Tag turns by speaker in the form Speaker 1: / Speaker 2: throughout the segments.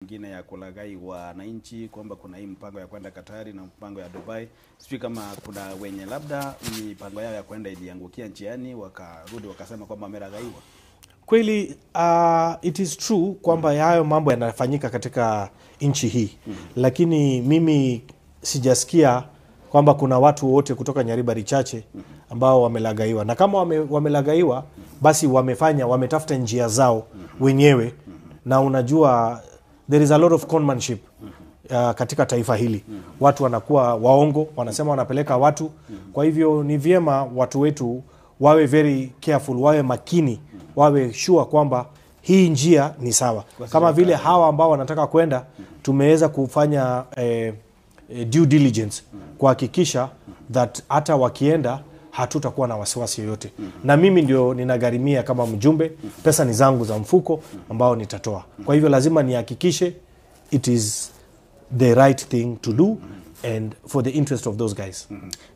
Speaker 1: Nyingine ya kulaghai wananchi kwamba kuna hii mpango ya kwenda Katari na mpango ya Dubai. Sijui kama kuna wenye labda mipango yao ya kwenda iliangukia njiani wakarudi wakasema kwamba wamelaghaiwa.
Speaker 2: Kweli it is true kwamba hayo mambo yanafanyika katika nchi hii. Lakini mimi sijasikia kwamba kuna watu wote kutoka Nyaribari Chache ambao wamelaghaiwa. Na kama wamelaghaiwa basi wametafuta njia zao wenyewe. Na unajua there is a lot of conmanship katika taifa hili. Watu wanakuwa waongo, wanasema wanapeleka watu. Kwa hivyo ni vyema watu wetu wawe very careful, wawe makini, wawe sure kwamba hii njia ni sawa. Kama vile hawa ambao wanataka kwenda, tumeweza kufanya due diligence kuhakikisha that hata wakienda hatutakuwa na wasiwasi yoyote. Na mimi ndio ninagharimia kama mjumbe, pesa ni zangu za mfuko ambao nitatoa. Kwa hivyo lazima nihakikishe it is the right thing to do and for the interest of those guys.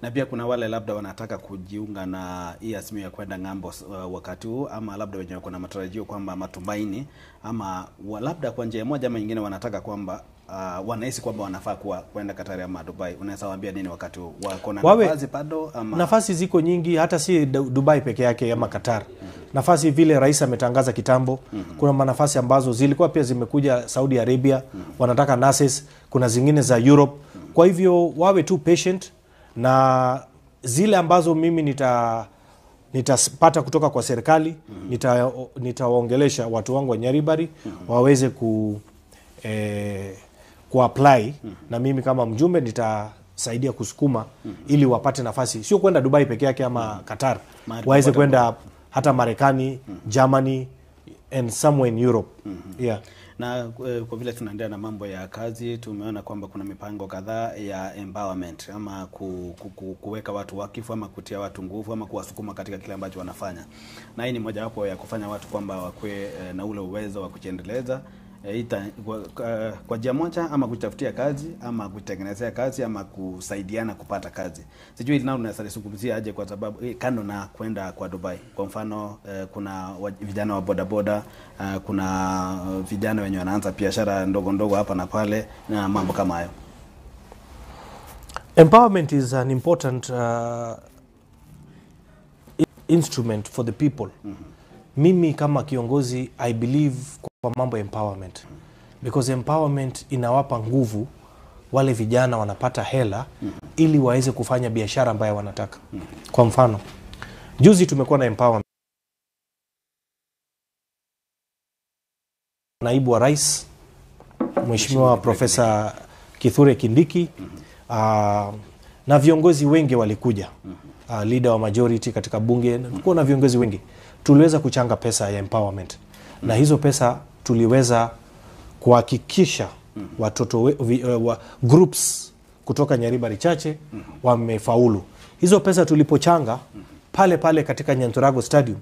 Speaker 1: Na pia kuna wale labda wanataka kujiunga na hii azimio ya kwenda ng'ambo wakati huu, ama labda wenye wako na matarajio kwamba matumaini, ama labda kwa njia moja ama nyingine wanataka kwamba wanahisi kwamba wanafaa kwenda Katari ama Dubai. Unaweza waambia nini wakati wako na nafasi bado? Ama
Speaker 2: nafasi ziko nyingi, hata si Dubai peke yake ama Qatar. Nafasi vile rais ametangaza kitambo, kuna manafasi ambazo zilikuwa pia zimekuja Saudi Arabia, wanataka nurses, kuna zingine za Europe. Kwa hivyo wawe tu patient, na zile ambazo mimi nitapata kutoka kwa serikali, nitawaongelesha watu wangu wa Nyaribari waweze kuapply, na mimi kama mjumbe nitasaidia kusukuma ili wapate nafasi, sio kwenda Dubai peke yake ama Qatar, waweze kwenda hata Marekani, Germany and somewhere in Europe. Yeah.
Speaker 1: Na kwa vile tunaendelea na mambo ya kazi, tumeona kwamba kuna mipango kadhaa ya empowerment, ama kuweka watu wakifu, ama kutia watu nguvu, ama kuwasukuma katika kile ambacho wanafanya. Na hii ni mojawapo ya kufanya watu kwamba wakwe na ule uwezo wa kujiendeleza kwa njia moja, ama kutafutia kazi, ama kutengenezea kazi, ama kusaidiana kupata kazi. Sijui nao unasalizungumzia aje, kwa sababu kando na kwenda kwa Dubai. Kwa mfano kuna vijana wa bodaboda, kuna vijana wenye wanaanza biashara ndogo ndogo hapa na pale, na mambo kama hayo.
Speaker 2: Empowerment is an important instrument for the people. Mimi kama kiongozi I believe kwa mambo empowerment, because empowerment inawapa nguvu wale vijana, wanapata hela ili waweze kufanya biashara ambayo wanataka. Kwa mfano juzi tumekuwa na empowerment, naibu wa rais Mheshimiwa Profesa Kithure Kindiki, na viongozi wengi walikuja, leader wa majority katika bunge, kulikuwa na viongozi wengi. Tuliweza kuchanga pesa ya empowerment, na hizo pesa tuliweza kuhakikisha watoto groups kutoka Nyaribari Chache wamefaulu. Hizo pesa tulipochanga pale katika Nyantorago Stadium,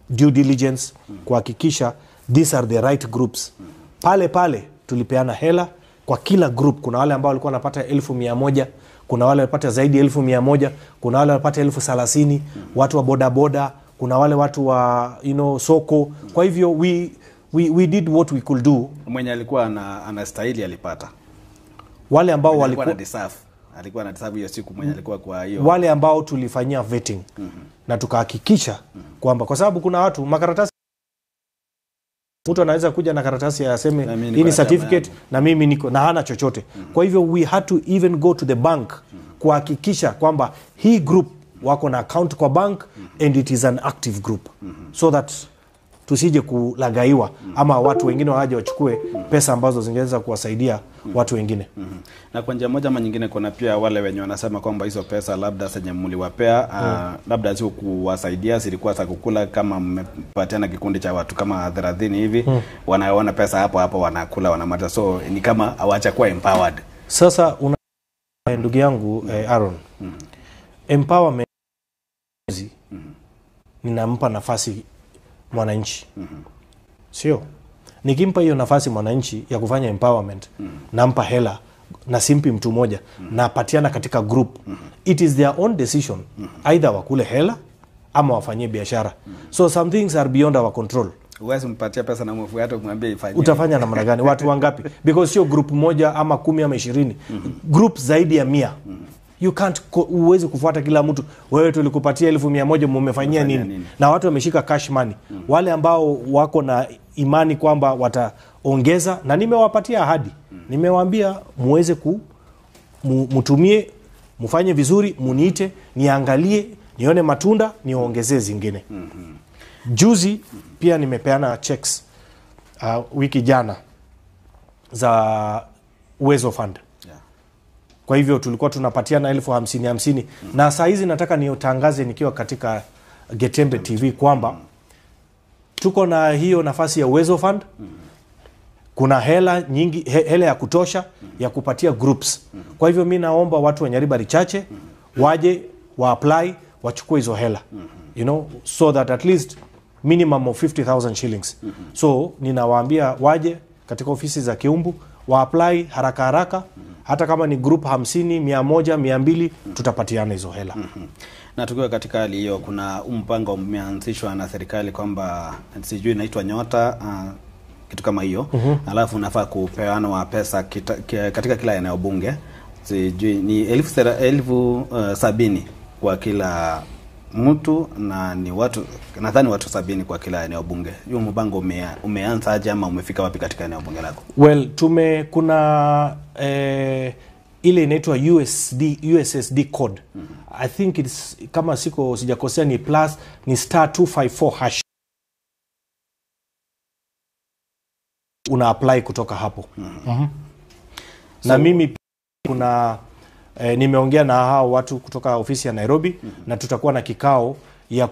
Speaker 2: due diligence kuhakikisha these are the right groups. Pale tulipeana hela kwa kila group. Kuna wale ambao walikuwa wanapata 1,100, kuna wale walipata zaidi ya 1,100, kuna wale walipata 30,000, watu wa bodaboda, kuna wale watu wa soko. Kwa hivyo we did what we could do.
Speaker 1: Mwenye alikuwa anastahili alipata.
Speaker 2: Wale ambao
Speaker 1: alikuwa na deserve hiyo siku, mwenye alikuwa kwa hiyo,
Speaker 2: wale ambao tulifanyia vetting na tukahakikisha kwamba, kwa sababu kuna watu makaratasi, mtu anaweza kuja na karatasi ya aseme hii ni certificate na mimi niko na hana chochote. Kwa hivyo we had to even go to the bank kuhakikisha kwamba hii group wako na account kwa bank and it is an active group, so that tusije kulaghaiwa ama watu wengine waje wachukue pesa ambazo zingeweza kuwasaidia watu wengine.
Speaker 1: Na kwa njia moja ama nyingine kuna pia wale wenye wanasema kwamba hizo pesa labda zenye mliwapea labda sio kuwasaidia, zilikuwa za kukula. Kama mmepatiana kikundi cha watu kama 30 hivi, wanaona pesa hapo wanakula, wanamata, so ni kama hawaacha kuwa empowered.
Speaker 2: Sasa ndugu yangu Aaron, empowerment ninampa nafasi mwananchi. Sio nikimpa hiyo nafasi mwananchi ya kufanya empowerment, nampa hela na simpi mtu moja, na patiana katika group. It is their own decision, either wakule hela ama wafanyie biashara. So some things are beyond our control.
Speaker 1: Uwezi mpatia pesa na mfuate kumwambia ifanye.
Speaker 2: Utafanya namna gani? Watu wangapi? Because sio group moja ama 10 ama 20. Group zaidi ya 100. You can't, uwezi kufuata kila mtu. Wewe tulikupatia 1,100 mmefanyia nini? Na watu wameshika cash money. Wale ambao wako na imani kwamba wataongeza, na nimewapatia ahadi. Nimewaambia muweze mtumie, mfanye vizuri, muniite, niangalie, nione matunda, niongezee zingine. Juzi pia nimepeana checks wiki jana za Uwezo Fund. Kwa hivyo tulikuwa tunapatiana 50,000 na saa hizi nataka niotangaze nikiwa katika Getembe TV kwamba tuko na hiyo nafasi ya Uwezo Fund. Kuna hela nyingi, hela ya kutosha ya kupatia groups. Kwa hivyo mimi naomba watu wa Nyaribari Chache waje wa apply, wachukue hizo hela. You know, so that at least minimum of 50,000 shillings. So ninawaambia waje katika ofisi za Kiumbu wa apply haraka haraka. Hata kama ni group 50, 100, 200 tutapatiana hizo hela.
Speaker 1: Na tukiwa katika hali hiyo, kuna mpango umeanzishwa na serikali kwamba sijui inaitwa Nyota, kitu kama hiyo. Alafu unafaa kupeana wa pesa katika kila eneo bunge. Sijui ni 70,000 kwa kila mtu, na ni watu, nadhani watu 70 kwa kila eneo bunge. Hiyo mpango umeanza aje ama umefika wapi katika eneo bunge lako?
Speaker 2: Well, kuna ile inaitwa USSD code. I think it's, kama sijakosea, ni +254#. Una apply kutoka hapo. Na mimi kuna nimeongea na hao watu kutoka ofisi ya Nairobi, na tutakuwa na kikao ya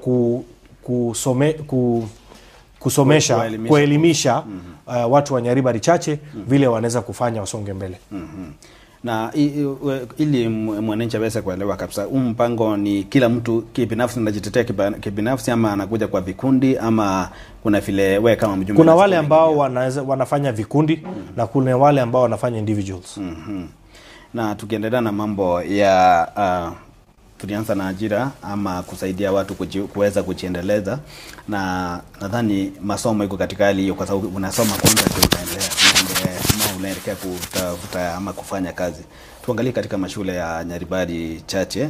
Speaker 2: kuelimisha watu wa Nyaribari Chache vile wanaweza kufanya wasonge mbele.
Speaker 1: Na ili mwananchi aweze kuelewa kabisa, mpango ni kila mtu kibinafsi anajitetea kibinafsi ama anakuja kwa vikundi, ama kuna vile wewe kama mjumbe?
Speaker 2: Kuna wale ambao wanafanya vikundi na kuna wale ambao wanafanya individuals.
Speaker 1: Na tukiendelea na mambo ya tulianza na ajira ama kusaidia watu kuweza kujiendeleza, na nadhani masomo iko katika hali hiyo, kwa sababu unasoma kwanza ndio unaelekea kutafuta ama kufanya kazi. Tuangalie katika mashule ya Nyaribari Chache,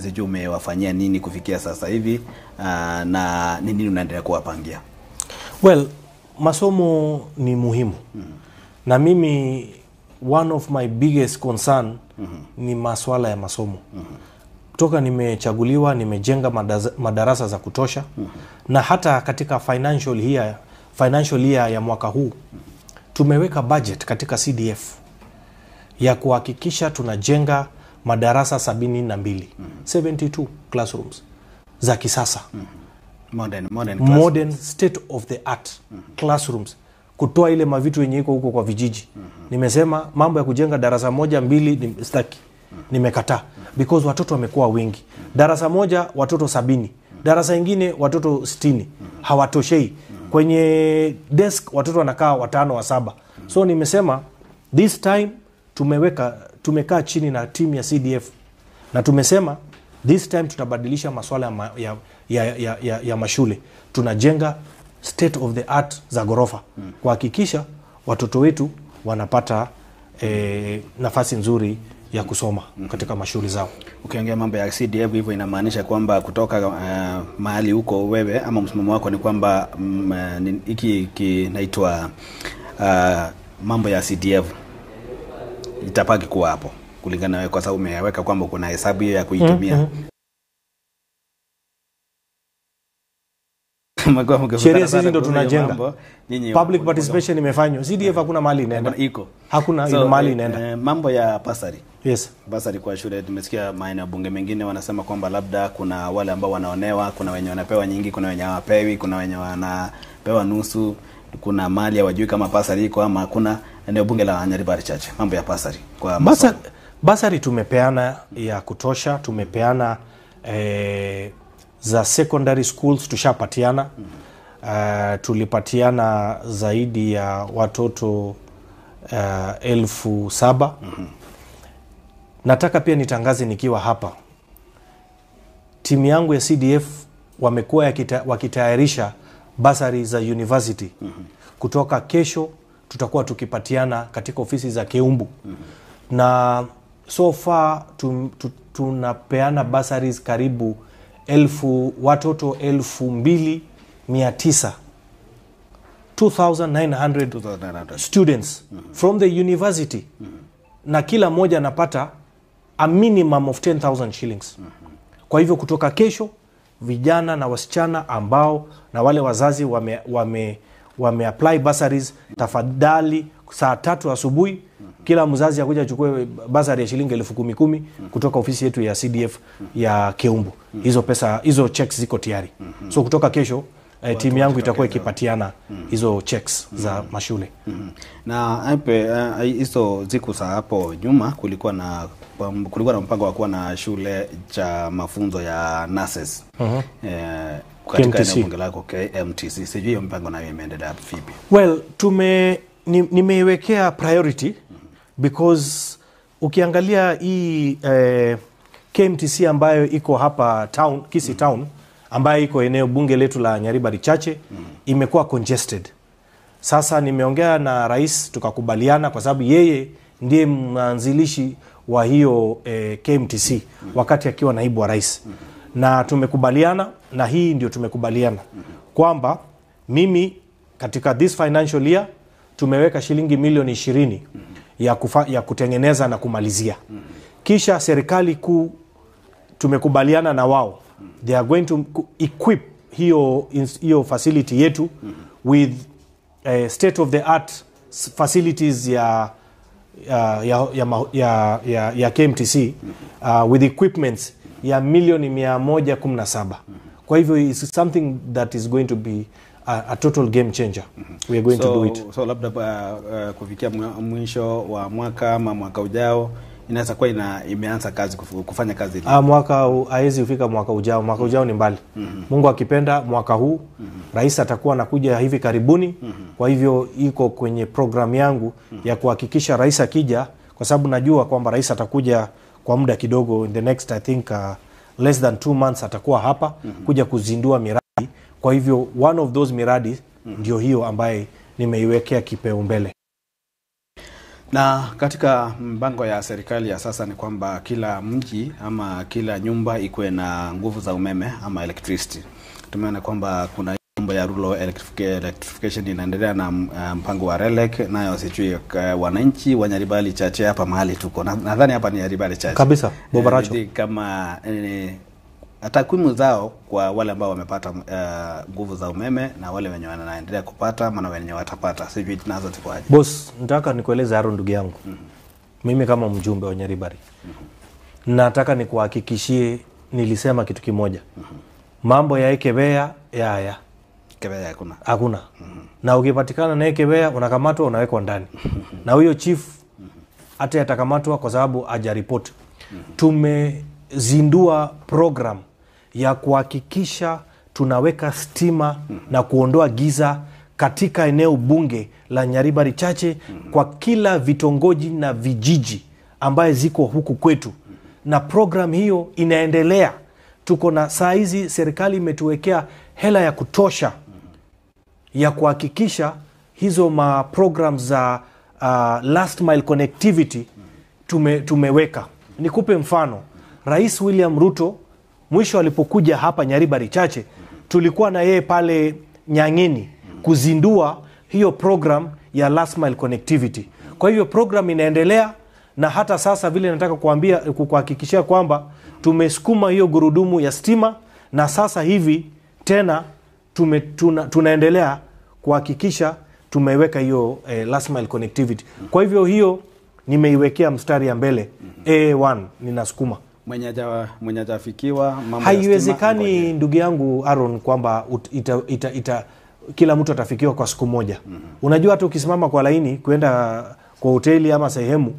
Speaker 1: sijui umewafanyia nini kufikia sasa hivi, na nini unaendelea kuwapangia?
Speaker 2: Well, masomo ni muhimu. Na mimi one of my biggest concern ni masuala ya masomo. Toka nimechaguliwa nimejenga madarasa za kutosha, na hata katika financial year ya mwaka huu tumeweka budget katika CDF ya kuhakikisha tunajenga madarasa 72, 72 classrooms za kisasa. Modern state of the art classrooms, kutoa ile mavitu yenye iko huko kwa vijiji. Nimesema mambo ya kujenga darasa 1, 2 sitaki. Nimekataa because watoto wamekuwa wengi. Darasa moja watoto 70, darasa ingine watoto 60, hawatoshei. Kwenye desk watoto wanakaa 5 wa 7. So nimesema this time tumekaa chini na timu ya CDF na tumesema this time tutabadilisha masuala ya mashule. Tunajenga state of the art za gorofa kuhakikisha watoto wetu wanapata nafasi nzuri ya kusoma katika mashule zao.
Speaker 1: Ukiongea mambo ya CDF hivyo, inamaanisha kwamba kutoka mahali huko wewe ama msimamo wako ni kwamba hiki kinaitwa mambo ya CDF itapaki kuwa hapo kulingana na wewe, kwa sababu umeweka kwamba kuna hesabu hiyo ya kuitumia.
Speaker 2: Sheria sisi ndo tunajenga. Public participation imefanywa. CDF hakuna mahali inaenda. Hakuna ile mahali inaenda.
Speaker 1: Mambo ya basari.
Speaker 2: Yes.
Speaker 1: Basari kwa shule, tumesikia maeneo bunge mengine wanasema kwamba labda kuna wale ambao wanaonewa, kuna wenye wanapewa nyingi, kuna wenye hawapewi, kuna wenye wanapewa nusu, kuna mali hawajui kama basari iko ama hakuna. Eneo bunge la Nyaribari Chache, mambo ya basari kwa
Speaker 2: basari tumepeana ya kutosha, tumepeana za secondary schools tushapatiana. Tulipatiana zaidi ya watoto 7,000. Nataka pia nitangaze nikiwa hapa, timu yangu ya CDF wamekuwa wakitayarisha basari za university. Kutoka kesho tutakuwa tukipatiana katika ofisi za Keumbu. Na so far tunapeana basaris karibu watoto 2,900 2,900 students from the university. Na kila moja anapata a minimum of 10,000 shillings. Kwa hivyo kutoka kesho vijana na wasichana ambao na wale wazazi wame apply basaris, tafadhali saa 3 asubuhi kila mzazi akuja achukue basari ya shilingi 10,000 kutoka ofisi yetu ya CDF ya Keumbu. Hizo pesa, hizo checks ziko tayari. So kutoka kesho timu yangu itakuwa ikipatiana hizo checks za mashule.
Speaker 1: Na hizo ziku za hapo nyuma kulikuwa na mpango wa kuwa na shule cha mafunzo ya nurses. Katika eneo bunge lako KMTC. Sijui hiyo mpango nayo imeendelea vipi?
Speaker 2: Well, nimeiwekea priority because ukiangalia hii KMTC ambayo iko hapa town, Kisii town, ambayo iko eneo bunge letu la Nyaribari Chache, imekuwa congested. Sasa nimeongea na rais tukakubaliana, kwa sababu yeye ndiye mwanzilishi wa hiyo KMTC wakati akiwa naibu wa rais. Na tumekubaliana, na hii ndio tumekubaliana kwamba mimi katika this financial year tumeweka shilingi milioni 20 ya kutengeneza na kumalizia. Kisha serikali kuu tumekubaliana na wao, they are going to equip hiyo facility yetu with state of the art facilities ya KMTC with equipments ya milioni 117. Kwa hivyo is something that is going to be a total game changer. We are going to do it.
Speaker 1: So labda kufikia mwisho wa mwaka ama mwaka ujao inaweza kuwa imeanza kazi kufanya kazi ile.
Speaker 2: Mwaka haezi ufika mwaka ujao. Mwaka ujao ni mbali. Mungu akipenda mwaka huu rais atakuwa anakuja hivi karibuni. Kwa hivyo iko kwenye program yangu ya kuhakikisha rais akija, kwa sababu najua kwamba rais atakuja kwa muda kidogo, in the next I think less than 2 months atakuwa hapa kuja kuzindua miradi. Kwa hivyo one of those miradi ndio hiyo ambaye nimeiwekea kipaumbele.
Speaker 1: Na katika mpango ya serikali ya sasa ni kwamba kila mji ama kila nyumba ikuwe na nguvu za umeme ama electricity. Tumeona kwamba kuna mambo ya rural electrification inaendelea na mpango wa RELEC, nayo sijui wananchi wa Nyaribari Chache hapa mahali tuko. Nadhani hapa ni Nyaribari Chache.
Speaker 2: Kabisa, Bobaracho.
Speaker 1: Kama takwimu zao kwa wale ambao wamepata nguvu za umeme na wale wenye wanaendelea kupata maana wenye watapata, sijui tunazo zikoaje?
Speaker 2: Boss, nataka nikueleze Aaron ndugu yangu. Mimi kama mjumbe wa Nyaribari nataka nikuhakikishie, nilisema kitu kimoja. Mambo ya Ekebea
Speaker 1: Kebea
Speaker 2: hakuna. Na ukipatikana na Ekebea unakamatwa, unawekwa ndani. Na huyo chief hata atakamatwa kwa sababu hajaripoti. Tumezindua program ya kuhakikisha tunaweka stima na kuondoa giza katika eneo bunge la Nyaribari Chache kwa kila vitongoji na vijiji ambaye ziko huku kwetu. Na program hiyo inaendelea. Tuko na saa hizi serikali imetuwekea hela ya kutosha ya kuhakikisha hizo programs za last mile connectivity tumeweka. Nikupe mfano. Rais William Ruto mwisho alipokuja hapa Nyaribari Chache, tulikuwa na yeye pale Nyang'eni kuzindua hiyo program ya last mile connectivity. Kwa hivyo program inaendelea, na hata sasa vile nataka kuhakikishia kwamba tumesukuma hiyo gurudumu ya stima, na sasa hivi tena tunaendelea kuhakikisha tumeweka hiyo last mile connectivity. Kwa hivyo hiyo nimeiwekea mstari ya mbele. A1 ninasukuma.
Speaker 1: Mwenye hajafikiwa mambo
Speaker 2: haiwezekani ndugu yangu Aaron kwamba kila mtu atafikiwa kwa siku moja. Unajua hata ukisimama kwa laini kwenda kwa hoteli ama sehemu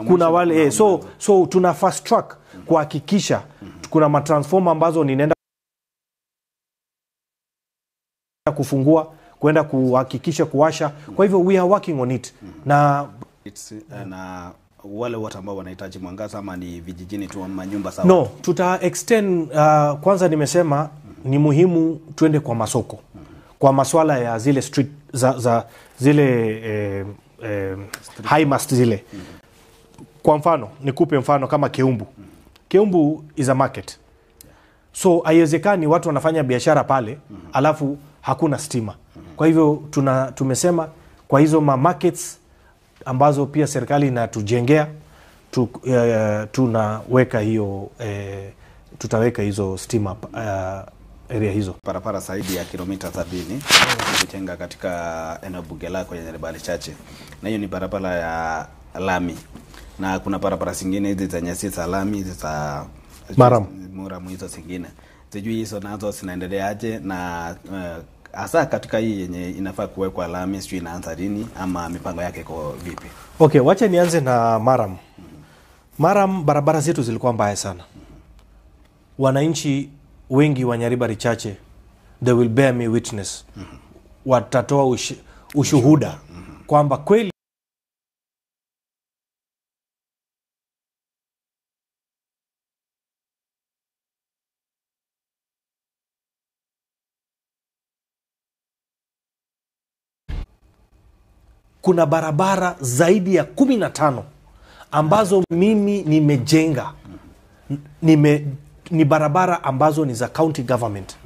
Speaker 2: kuna wale so tuna fast track kuhakikisha kuna matransformer ambazo ninaenda kufungua kwenda kuhakikisha kuwasha. Kwa hivyo we are working on it. Na
Speaker 1: wale wote ambao wanahitaji mwangaza, ama ni vijijini tu ama nyumba sawa?
Speaker 2: No, tuta extend kwanza nimesema ni muhimu tuende kwa masoko. Kwa masuala ya zile street za zile high mast zile. Kwa mfano, nikupe mfano kama Keumbu. Keumbu is a market. So haiwezekani watu wanafanya biashara pale alafu hakuna stima. Kwa hivyo tumesema kwa hizo markets ambazo pia serikali inatujengea tunaweka hiyo tutaweka hizo stima area hizo.
Speaker 1: Barabara zaidi ya kilomita 70 kujenga katika eneo bunge lako ya Nyaribari Chache, na hiyo ni barabara ya lami, na kuna barabara zingine hizi za nyasi za lami, hizi za Muramu, hizo zingine sijui hizo nazo zinaendeleaje, na hasa katika hii yenye inafaa kuwekwa lami sijui inaanza lini ama mipango yake iko vipi?
Speaker 2: Okay, wacha nianze na Maram. Maram, barabara zetu zilikuwa mbaya sana. Wananchi wengi wa Nyaribari Chache, they will bear me witness, watatoa ushuhuda kwamba kweli kuna barabara zaidi ya 15 ambazo mimi nimejenga. Ni barabara ambazo ni za county government.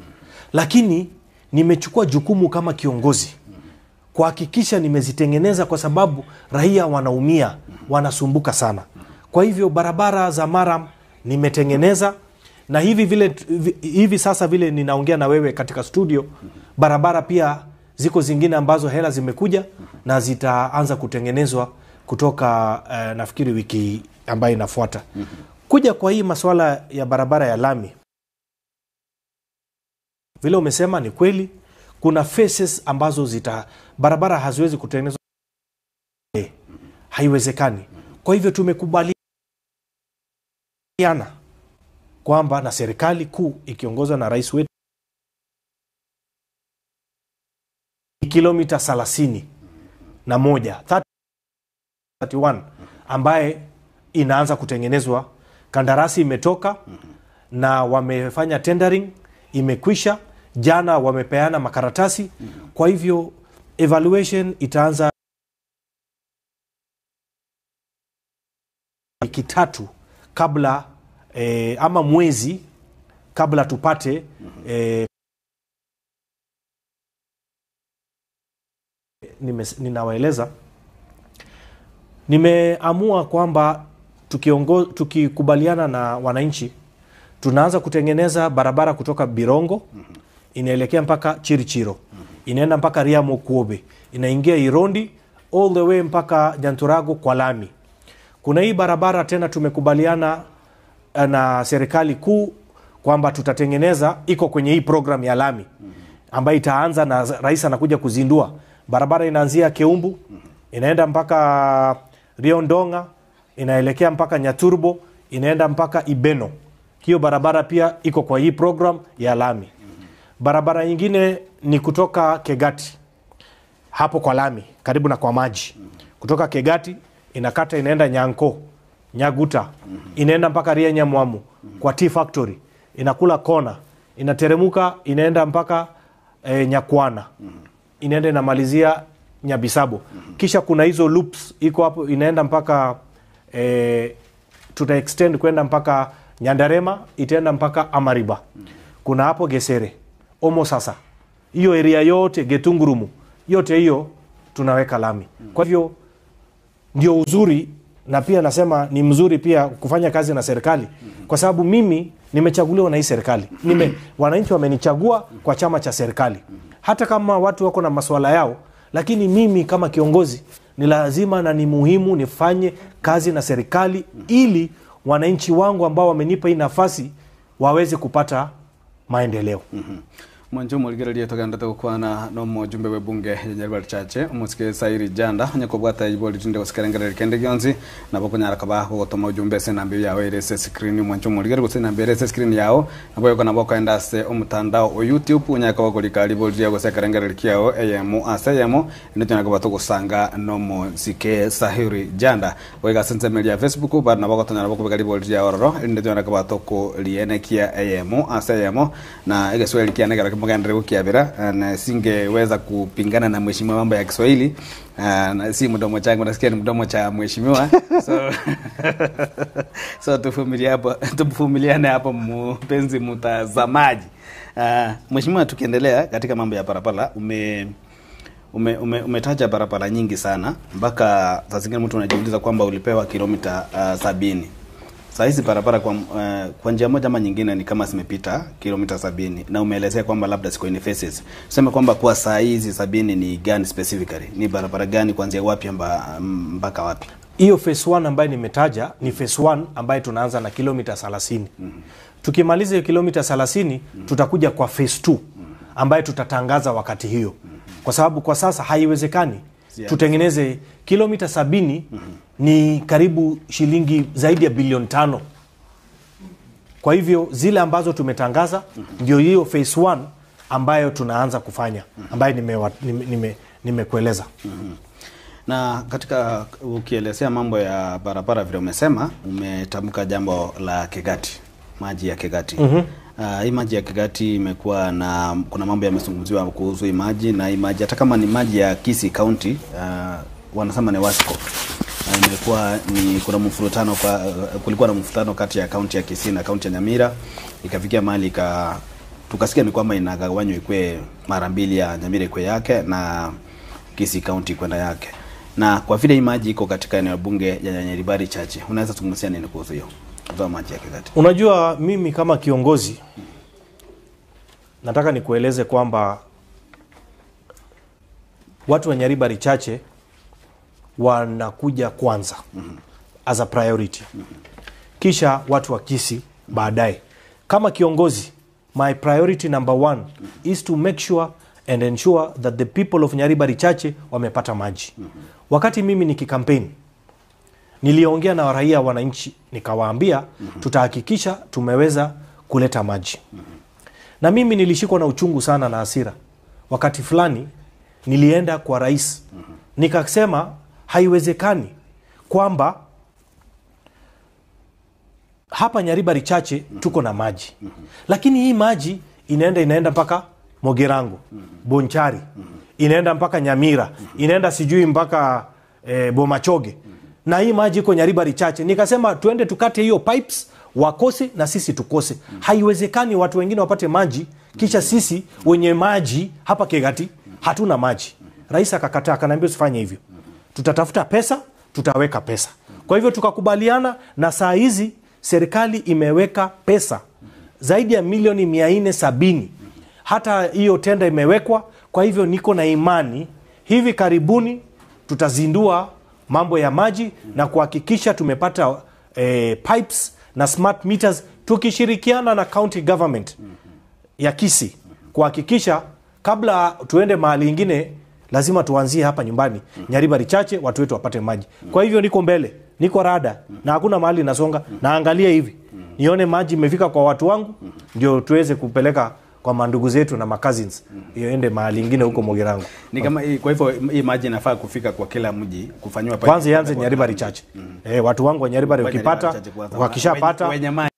Speaker 2: Lakini nimechukua jukumu kama kiongozi kuhakikisha nimezitengeneza, kwa sababu raia wanaumia, wanasumbuka sana. Kwa hivyo barabara za Maram nimetengeneza, na hivi sasa vile ninaongea na wewe katika studio, barabara pia ziko zingine ambazo hela zimekuja na zitaanza kutengenezwa kutoka nafikiri wiki ambayo inafuata. Kuja kwa hii masuala ya barabara ya lami, vile umesema ni kweli, kuna phases ambazo barabara haziwezi kutengenezwa, haiwezekani. Kwa hivyo tumekubaliana kwamba na serikali kuu ikiongozwa na rais wetu kilomita 31 ambaye inaanza kutengenezwa. Kandarasi imetoka na wamefanya tendering, imekwisha. Jana wamepeana makaratasi. Kwa hivyo evaluation itaanza wiki 3 kabla ama mwezi kabla tupate ninawaeleza. Nimeamua kwamba tukikubaliana na wananchi tunaanza kutengeneza barabara kutoka Birongo inaelekea mpaka Chirichiro, inaenda mpaka Riamo Kuobe, inaingia Irondi all the way mpaka Janturago kwa lami. Kuna hii barabara tena tumekubaliana na serikali kuu kwamba tutatengeneza, iko kwenye hii program ya lami ambayo itaanza na rais anakuja kuzindua. Barabara inaanzia Keumbu, inaenda mpaka Riondonga, inaelekea mpaka Nyaturbo, inaenda mpaka Ibeno. Hiyo barabara pia iko kwa hii program ya lami. Barabara nyingine ni kutoka Kegati, hapo kwa lami, karibu na kwa maji. Kutoka Kegati, inakata inaenda Nyanko, Nyaguta, inaenda mpaka Ria Nyamwamu, kwa Tea Factory, inakula kona, inateremuka, inaenda mpaka Nyakwana, inaenda inamalizia Nyabisabo. Kisha kuna hizo loops iko hapo, inaenda mpaka tuta extend kwenda mpaka Nyandarema, itaenda mpaka Amariba. Kuna hapo Gesere, Omo sasa. Hiyo area yote, Getungurumu, yote hiyo tunaweka lami. Kwa hivyo ndio uzuri, na pia nasema ni mzuri pia kufanya kazi na serikali, kwa sababu mimi nimechaguliwa na hii serikali. Wananchi wamenichagua kwa chama cha serikali. Hata kama watu wako na masuala yao, lakini mimi kama kiongozi ni lazima na ni muhimu nifanye kazi na serikali ili wananchi wangu ambao wamenipa hii nafasi waweze kupata maendeleo.
Speaker 1: Mwanjo muligera liye toganda tukwana no mujumbe webunge ya Nyaribari Chache umusike Sairi Janda nyakobwata iboli tinde usikarengera kende gyonzi nabo kunyara kabaho gotoma ujumbe se nambi yawe irese screen mwanjo muligera gutse nambi irese screen yawo nabo yoko nabo kaenda se umutandao o YouTube unyaka bagolika liboli ya gusekarengera likiao AM asayamo ndito nakabato kusanga no muzike Sairi Janda wega sense media Facebook bar nabo gotona nabo kubega liboli ya ororo ndito nakabato ko lienekia AM asayamo na egesweli kianega mugandre ukiabira na singeweza kupingana na mheshimiwa mambo ya Kiswahili na si mdomo changu nasikia ni mdomo cha mheshimiwa so tufumiliane hapo mpenzi mtazamaji. Mheshimiwa, tukiendelea katika mambo ya barabara umetaja barabara nyingi sana mpaka sasa zingine mtu anajiuliza kwamba ulipewa kilomita 70. Sasa hizi barabara kwa njia moja ama nyingine ni kama zimepita kilomita 70 na umeelezea kwamba labda siko in phases. Sema kwamba kwa saa hizi 70 ni gani specifically? Ni barabara gani kuanzia wapi mpaka wapi?
Speaker 2: Hiyo phase 1 ambayo nimetaja ni phase 1 ambayo tunaanza na kilomita 30. Tukimaliza hiyo kilomita 30 tutakuja kwa phase 2 ambayo tutatangaza wakati hiyo. Kwa sababu kwa sasa haiwezekani tutengeneze kilomita 70 ni karibu shilingi zaidi ya bilioni 5. Kwa hivyo zile ambazo tumetangaza ndio hiyo phase 1 ambayo tunaanza kufanya ambayo nimekueleza.
Speaker 1: Na katika ukielezea mambo ya barabara vile umesema, umetamka jambo la Kegati, maji ya Kegati. Hii maji ya Kegati imekuwa na kuna mambo yamezungumziwa kuhusu hii maji, na hii maji hata kama ni maji ya Kisii County wanasema ni Wasco. Imekuwa ni kuna mvutano kulikuwa na mvutano kati ya kaunti ya Kisii na kaunti ya Nyamira, ikafikia mahali tukasikia ni kwamba inagawanywa ikwe mara mbili, ya Nyamira ikwe yake na Kisii County kwenda yake. Na kwa vile hii maji iko katika eneo bunge ya Nyaribari Chache, unaweza tungumzia nini kuhusu hiyo maji ya Kegati?
Speaker 2: Unajua, mimi kama kiongozi nataka nikueleze kwamba watu wa Nyaribari Chache wanakuja kwanza as a priority. Kisha watu wa Kisii baadaye. Kama kiongozi, my priority number 1 is to make sure and ensure that the people of Nyaribari Chache wamepata maji. Wakati mimi nikikampeni, niliongea na raia wananchi nikawaambia tutahakikisha tumeweza kuleta maji. Na mimi nilishikwa na uchungu sana na hasira. Wakati fulani nilienda kwa rais nikasema haiwezekani kwamba hapa Nyaribari Chache tuko na maji. Lakini hii maji inaenda mpaka Mogirango, Bonchari, inaenda mpaka Nyamira, inaenda sijui mpaka Bomachoge. Na hii maji iko Nyaribari Chache. Nikasema tuende tukate hiyo pipes, wakose na sisi tukose. Haiwezekani watu wengine wapate maji kisha sisi wenye maji hapa Kegati hatuna maji. Rais akakataa, akaniambia usifanye hivyo. Tutatafuta pesa, tutaweka pesa. Kwa hivyo tukakubaliana, na saa hizi serikali imeweka pesa zaidi ya milioni 470. Hata hiyo tenda imewekwa. Kwa hivyo niko na imani hivi karibuni tutazindua mambo ya maji na kuhakikisha tumepata pipes na smart meters, tukishirikiana na county government ya Kisii kuhakikisha kabla tuende mahali ingine lazima tuanzie hapa nyumbani Nyaribari Chache, watu wetu wapate maji. Kwa hivyo niko mbele, niko rada na hakuna mahali nasonga, naangalia hivi nione maji imefika kwa watu wangu, ndio tuweze kupeleka kwa mandugu zetu na cousins iende mahali ingine huko Mogirango.
Speaker 1: Ni kama kwa hivyo hii maji inafaa kufika kwa kila mji, kufanywa
Speaker 2: pale. Kwanza ianze Nyaribari Chache. Watu wangu wa Nyaribari wakipata, wakishapata
Speaker 1: wenye maji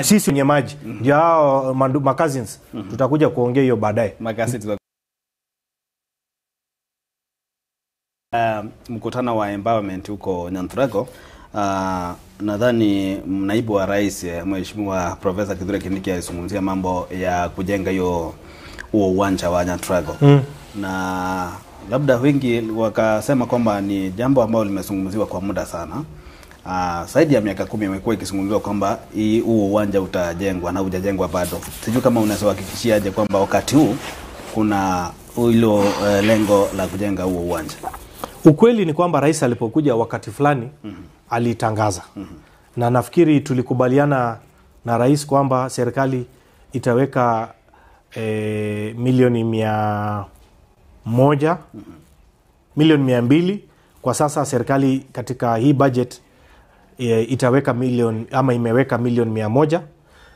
Speaker 2: sisi wenye maji ndio hao cousins tutakuja kuongea hiyo baadaye.
Speaker 1: Mkutano wa empowerment huko Nyantrago, nadhani naibu wa rais Mheshimiwa Profesa Kithure Kindiki alizungumzia mambo ya kujenga huo uwanja wa Nyantrago. Na labda wengi wakasema kwamba ni jambo ambalo limezungumziwa kwa muda sana. Zaidi ya miaka 10 imekuwa ikizungumziwa kwamba huo uwanja utajengwa na hujajengwa bado. Sijui kama unaweza kuhakikishiaje kwamba wakati huu kuna hilo lengo la kujenga huo uwanja.
Speaker 2: Ukweli ni kwamba rais alipokuja wakati fulani alitangaza na nafikiri tulikubaliana na rais kwamba serikali itaweka milioni 100, milioni 200. Kwa sasa serikali katika hii budget itaweka milioni ama imeweka milioni 100,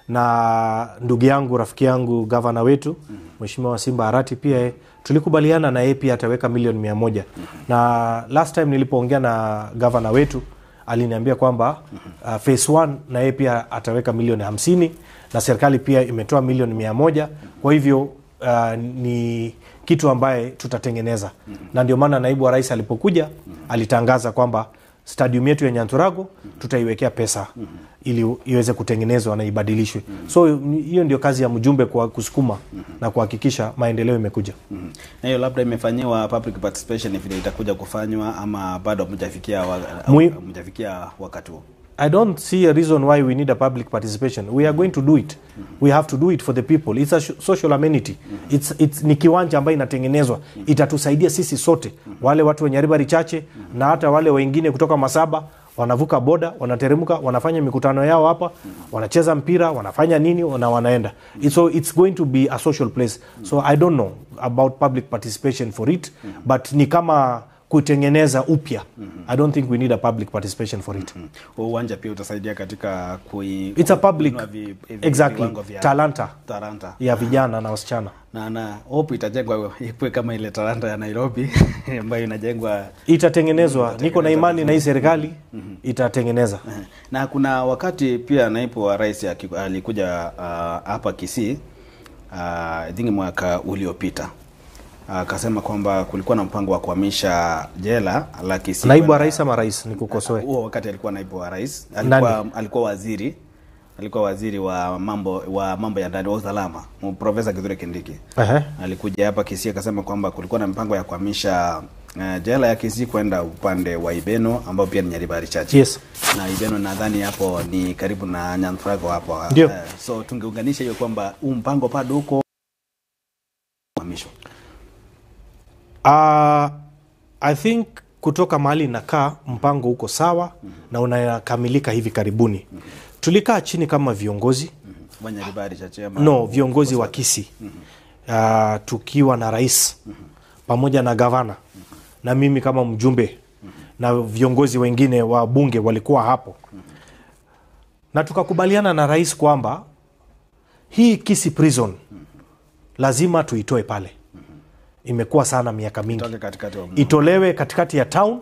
Speaker 2: na ndugu yangu rafiki yangu gavana wetu Mheshimiwa Simba Arati pia tulikubaliana na yeye pia ataweka milioni 100. Na last time nilipoongea na gavana wetu aliniambia kwamba phase 1 na yeye pia ataweka milioni 50, na serikali pia imetoa milioni 100. Kwa hivyo ni kitu ambaye tutatengeneza. Na ndio maana naibu wa rais alipokuja alitangaza kwamba stadium yetu ya Nyanthurago tutaiwekea pesa ili iweze kutengenezwa na ibadilishwe. So hiyo ndio kazi ya mjumbe kwa kusukuma na kuhakikisha maendeleo imekuja.
Speaker 1: Na hiyo labda imefanyiwa public participation vile itakuja kufanywa, ama bado mjafikia wakati huo?
Speaker 2: I don't see a reason why we need a public participation. We are going to do it. We have to do it for the people. It's a social amenity. It's ni kiwanja ambayo inatengenezwa. Itatusaidia sisi sote. Wale watu wa Nyaribari Chache na hata wale wengine kutoka Masaba wanavuka boda, wanateremka, wanafanya mikutano yao hapa, wanacheza mpira, wanafanya nini na wanaenda. So it's going to be a social place. So I don't know about public participation for it, but ni kama kutengeneza upya. I don't think we need a public participation for it.
Speaker 1: Uwanja pia utasaidia katika
Speaker 2: it's a public exactly talanta ya vijana na wasichana.
Speaker 1: Na hope itajengwa ikuwe kama ile Talanta ya Nairobi ambayo inajengwa,
Speaker 2: itatengenezwa. Niko na imani na hii serikali itatengeneza.
Speaker 1: Na kuna wakati pia naibu wa rais alikuja hapa Kisii, I think mwaka uliopita, akasema kwamba kulikuwa na mpango wa kuhamisha jela la Kisii.
Speaker 2: Naibu wa rais ama rais? Nikukosoe.
Speaker 1: Huo wakati alikuwa naibu wa rais, alikuwa waziri wa mambo ya ndani wa usalama, Profesa Kithure Kindiki. Alikuja hapa Kisii akasema kwamba kulikuwa na mpango ya kuhamisha jela ya Kisii kwenda upande wa Ibeno ambao pia ni Nyaribari Chache.
Speaker 2: Yes.
Speaker 1: Na Ibeno nadhani hapo ni karibu na Nyanthurago hapo. So tungeunganisha hiyo kwamba mpango bado huko kuhamishwa.
Speaker 2: I think kutoka mahali nakaa mpango uko sawa na unakamilika hivi karibuni. Tulikaa chini kama viongozi viongozi wa Kisii, tukiwa na rais pamoja na gavana na mimi kama mjumbe na viongozi wengine wa bunge walikuwa hapo, na tukakubaliana na rais kwamba hii Kisii prison lazima tuitoe pale. Imekuwa sana miaka mingi. Itolewe katikati ya town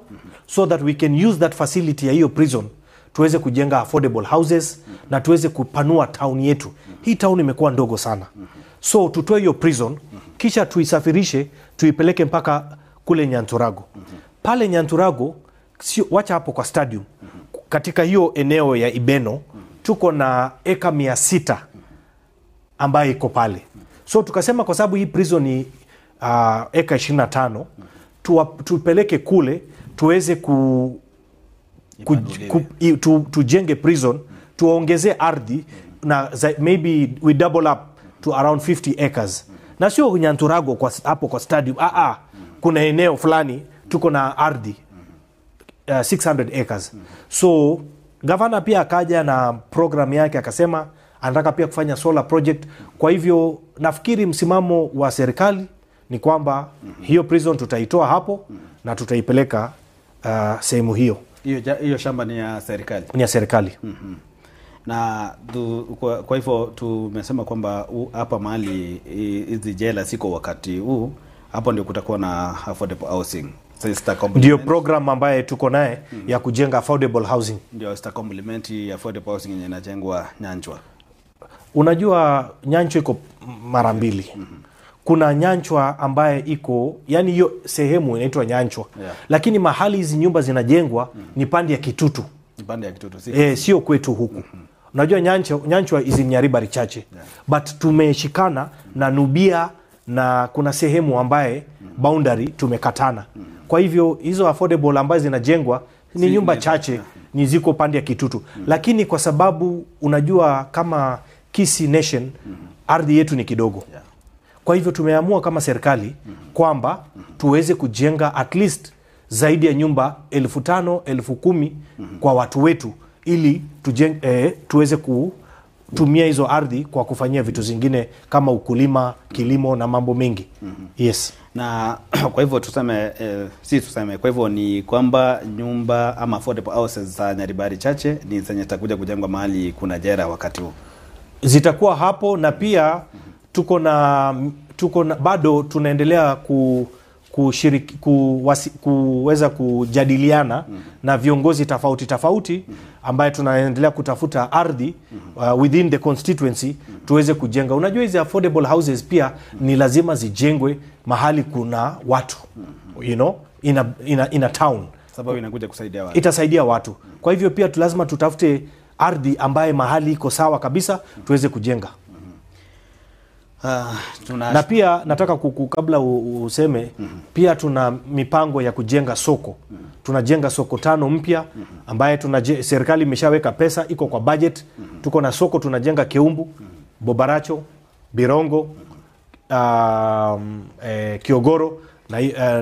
Speaker 2: so that we can use that facility ya hiyo prison tuweze kujenga affordable houses na tuweze kupanua town yetu. Hii town imekuwa ndogo sana. So tutoe hiyo prison kisha tuisafirishe tuipeleke mpaka kule Nyanthurago. Pale Nyanthurago sio wacha hapo kwa stadium. Katika hiyo eneo ya Ibeno tuko na eka 600 ambayo iko pale. So tukasema kwa sababu hii prison ni eka 25, tupeleke kule tuweze tujenge prison, tuongeze ardhi na maybe we double up to around 50 acres. Na sio Nyanthurago hapo kwa stadium. Kuna eneo fulani tuko na ardhi 600 acres. So gavana pia akaja na program yake akasema anataka pia kufanya solar project. Kwa hivyo nafikiri msimamo wa serikali ni kwamba hiyo prison tutaitoa hapo na tutaipeleka sehemu hiyo.
Speaker 1: Hiyo shamba ni ya serikali?
Speaker 2: Ni ya serikali.
Speaker 1: Na kwa hivyo tumesema kwamba hapa mahali hizi jela siko wakati huu, hapo ndio kutakuwa na affordable housing.
Speaker 2: Ndio program ambaye tuko naye ya kujenga affordable housing.
Speaker 1: Ndio sta complement ya affordable housing yenye inajengwa Nyanchwa.
Speaker 2: Unajua Nyanchwa iko mara mbili. Kuna Nyanchwa ambaye iko, yani hiyo sehemu inaitwa Nyanchwa. Lakini mahali hizi nyumba zinajengwa ni pande ya Kitutu.
Speaker 1: Pande ya Kitutu.
Speaker 2: Sio kwetu huku. Unajua Nyanchwa hizi Nyaribari Chache. But tumeshikana na Nubia na kuna sehemu ambaye boundary tumekatana. Kwa hivyo hizo affordable ambazo zinajengwa ni nyumba chache, ni ziko pande ya Kitutu. Lakini kwa sababu unajua kama Kisii Nation ardhi yetu ni kidogo. Kwa hivyo tumeamua kama serikali kwamba tuweze kujenga at least zaidi ya nyumba 5,000, 10,000 kwa watu wetu ili tuweze kutumia hizo ardhi kwa kufanyia vitu zingine kama ukulima, kilimo na mambo mengi. Yes.
Speaker 1: Na kwa hivyo kwa hivyo ni kwamba nyumba ama affordable houses za Nyaribari Chache ni zenye zitakuja kujengwa mahali kuna jera wakati huu.
Speaker 2: Zitakuwa hapo, na pia tuko na bado tunaendelea kuweza kujadiliana na viongozi tofauti ambaye tunaendelea kutafuta ardhi within the constituency tuweze kujenga. Unajua hizi affordable houses pia ni lazima zijengwe mahali kuna watu, you know, in a town,
Speaker 1: sababu inakuja kusaidia watu.
Speaker 2: Itasaidia watu. Kwa hivyo pia lazima tutafute ardhi ambaye mahali iko sawa kabisa tuweze kujenga. Na pia nataka kabla useme pia tuna mipango ya kujenga soko. Tunajenga soko 5 mpya ambaye serikali imeshaweka pesa, iko kwa budget. Tuko na soko tunajenga Keumbu, Bobaracho, Birongo, Kiogoro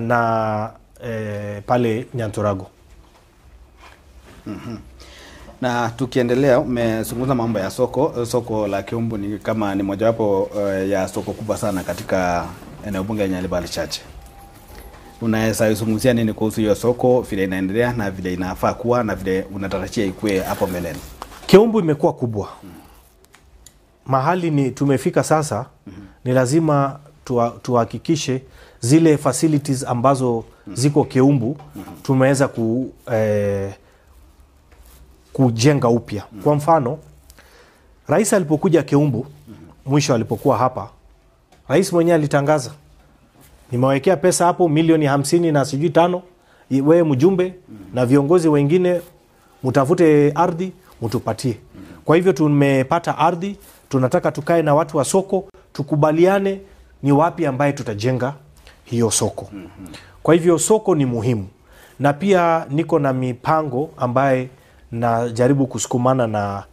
Speaker 2: na pale Nyantorago.
Speaker 1: Na tukiendelea, umezungumza mambo ya soko la Keumbu ni kama ni mojawapo ya soko kubwa sana katika eneo bunge la Nyaribari Chache. Unaweza kuzungumzia nini kuhusu hiyo soko, vile inaendelea na vile inafaa kuwa na vile unatarajia ikue hapo mbeleni?
Speaker 2: Keumbu imekuwa kubwa. Mahali tumefika sasa, ni lazima tuhakikishe zile facilities ambazo ziko Keumbu tumeweza kujenga upya. Kwa mfano, rais alipokuja Keumbu, mwisho alipokuwa hapa, rais mwenyewe alitangaza, nimewekea pesa hapo milioni 50 na sijui 5, wewe mjumbe na viongozi wengine mtafute ardhi mtupatie. Kwa hivyo tumepata ardhi, tunataka tukae na watu wa soko, tukubaliane ni wapi ambaye tutajenga hiyo soko. Kwa hivyo soko ni muhimu. Na pia niko na mipango ambaye na jaribu kusukumana na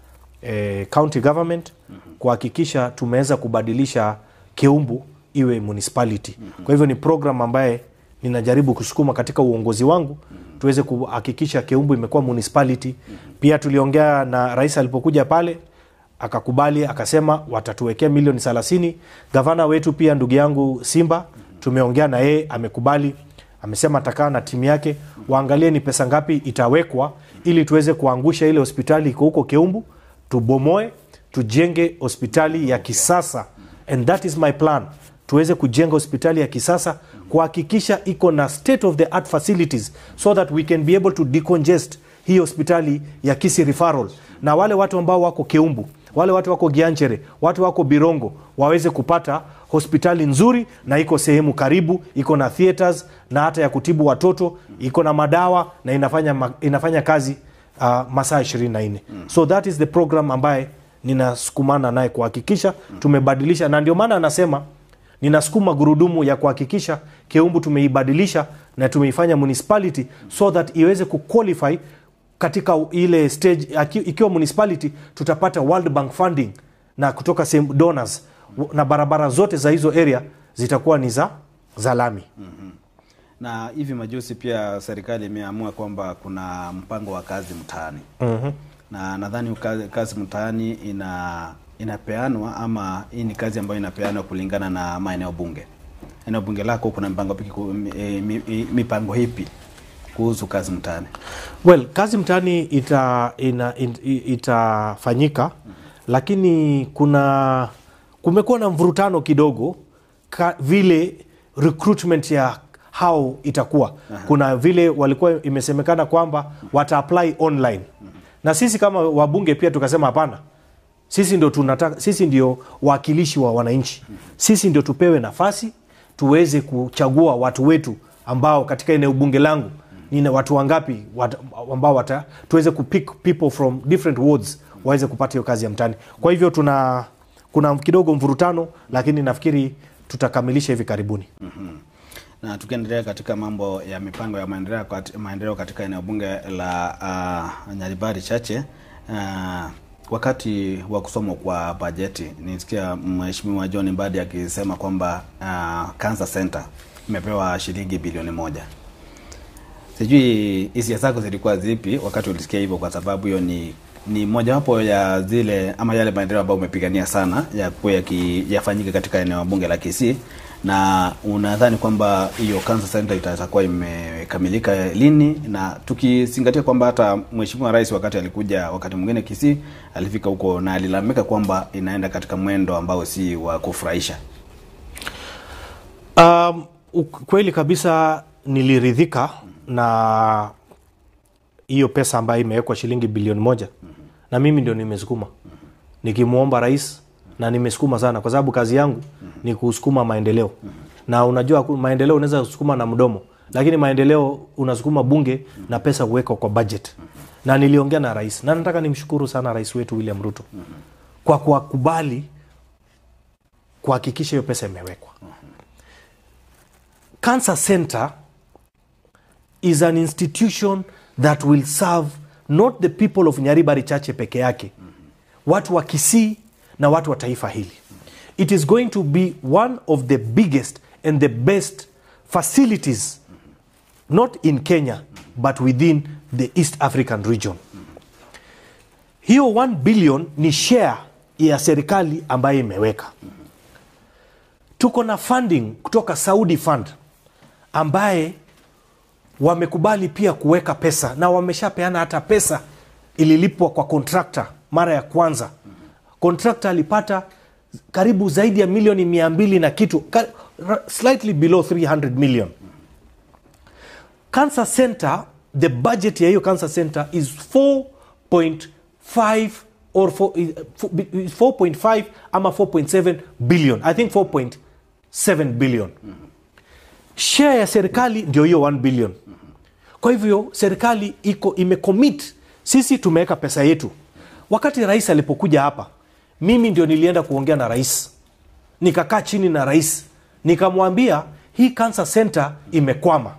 Speaker 2: county government kuhakikisha tumeweza kubadilisha Keumbu iwe municipality. Kwa hivyo ni program ambaye ninajaribu kusukuma katika uongozi wangu tuweze kuhakikisha Keumbu imekuwa municipality. Pia tuliongea na rais alipokuja pale, akakubali, akasema watatuwekea milioni 30. Gavana wetu pia ndugu yangu Simba, tumeongea na yeye, amekubali, amesema atakaa na timu yake waangalie ni pesa ngapi itawekwa ili tuweze kuangusha ile hospitali iko huko Keumbu, tubomoe, tujenge hospitali ya kisasa. And that is my plan. Tuweze kujenga hospitali ya kisasa, kuhakikisha iko na state of the art facilities so that we can be able to decongest hii hospitali ya Kisii referral. Na wale watu ambao wako Keumbu, wale watu wako Gianchere, watu wako Birongo waweze kupata hospitali nzuri na iko sehemu karibu, iko na theaters na hata ya kutibu watoto, iko na madawa na inafanya kazi masaa 24. So that is the program ambaye ninasukumana naye kuhakikisha tumebadilisha, na ndio maana anasema ninasukuma gurudumu ya kuhakikisha Keumbu tumeibadilisha na tumeifanya municipality so that iweze kuqualify katika ile stage. Ikiwa municipality tutapata World Bank funding na kutoka donors, na barabara zote za hizo area zitakuwa ni za lami.
Speaker 1: Na hivi majuzi pia serikali imeamua kwamba kuna mpango wa kazi mtaani. Na nadhani kazi mtaani inapeanwa, ama hii ni kazi ambayo inapeanwa kulingana na maeneo bunge. Eneo bunge lako kuna mipango hipi kuhusu kazi mtaani?
Speaker 2: Well, kazi mtaani itafanyika, lakini kumekuwa na mvurutano kidogo vile recruitment ya how itakuwa. Kuna vile walikuwa imesemekana kwamba wata apply online. Na sisi kama wabunge pia tukasema hapana. Sisi ndio wakilishi wa wananchi. Sisi ndio tupewe nafasi tuweze kuchagua watu wetu ambao katika eneo bunge langu nina watu wangapi ambao tuweze kupick people from different wards waweze kupata hiyo kazi ya mtaani. Kwa hivyo kuna kidogo mvurutano, lakini nafikiri tutakamilisha hivi karibuni.
Speaker 1: Na tukiendelea katika mambo ya mipango ya maendeleo katika eneo bunge la Nyaribari Chache, wakati wa kusomwa kwa bajeti nisikia Mheshimiwa John Mbadi akisema kwamba Cancer Center imepewa shilingi bilioni 1. Sijui hisia zako zilikuwa zipi wakati ulisikia hivyo, kwa sababu hiyo ni mojawapo ya zile ama yale maendeleo ambayo umepigania sana ya kuwa yafanyike katika eneo bunge la Kisii, na unadhani kwamba hiyo cancer center itakuwa imekamilika lini? Na tukizingatia kwamba hata Mheshimiwa Rais wakati alikuja wakati mwingine Kisii alifika huko na alilalamika kwamba inaenda katika mwendo ambao si wa kufurahisha.
Speaker 2: Kweli kabisa niliridhika na hiyo pesa ambayo imewekwa shilingi bilioni 1. Na mimi ndio nimesukuma. Nikimuomba rais na nimesukuma sana kwa sababu kazi yangu ni kusukuma maendeleo. Na unajua maendeleo unaweza kusukuma na mdomo, lakini maendeleo unasukuma bunge na pesa kuweka kwa budget. Na niliongea na rais na nataka nimshukuru sana rais wetu William Ruto kwa kukubali kuhakikisha hiyo pesa imewekwa. Cancer Center is an institution that will serve not the people of Nyaribari Chache peke yake, watu wa Kisii na watu wa taifa hili. It is going to be one of the biggest and the best facilities, not in Kenya, but within the East African region. Hiyo 1 billion ni share ya serikali ambayo imeweka. Tuko na funding kutoka Saudi Fund ambaye wamekubali pia kuweka pesa na wameshapeana hata pesa ililipwa kwa contractor mara ya kwanza. Contractor alipata karibu zaidi ya milioni 200 na kitu, slightly below 300 million. Cancer Center, the budget ya hiyo Cancer Center is 4.5 or 4.5 ama 4.7 billion. I think 4.7 billion. Share ya serikali ndio hiyo 1 billion. Kwa hivyo serikali imecommit, sisi tumeweka pesa yetu. Wakati rais alipokuja hapa, mimi ndio nilienda kuongea na rais. Nikakaa chini na rais, nikamwambia hii Cancer Center imekwama.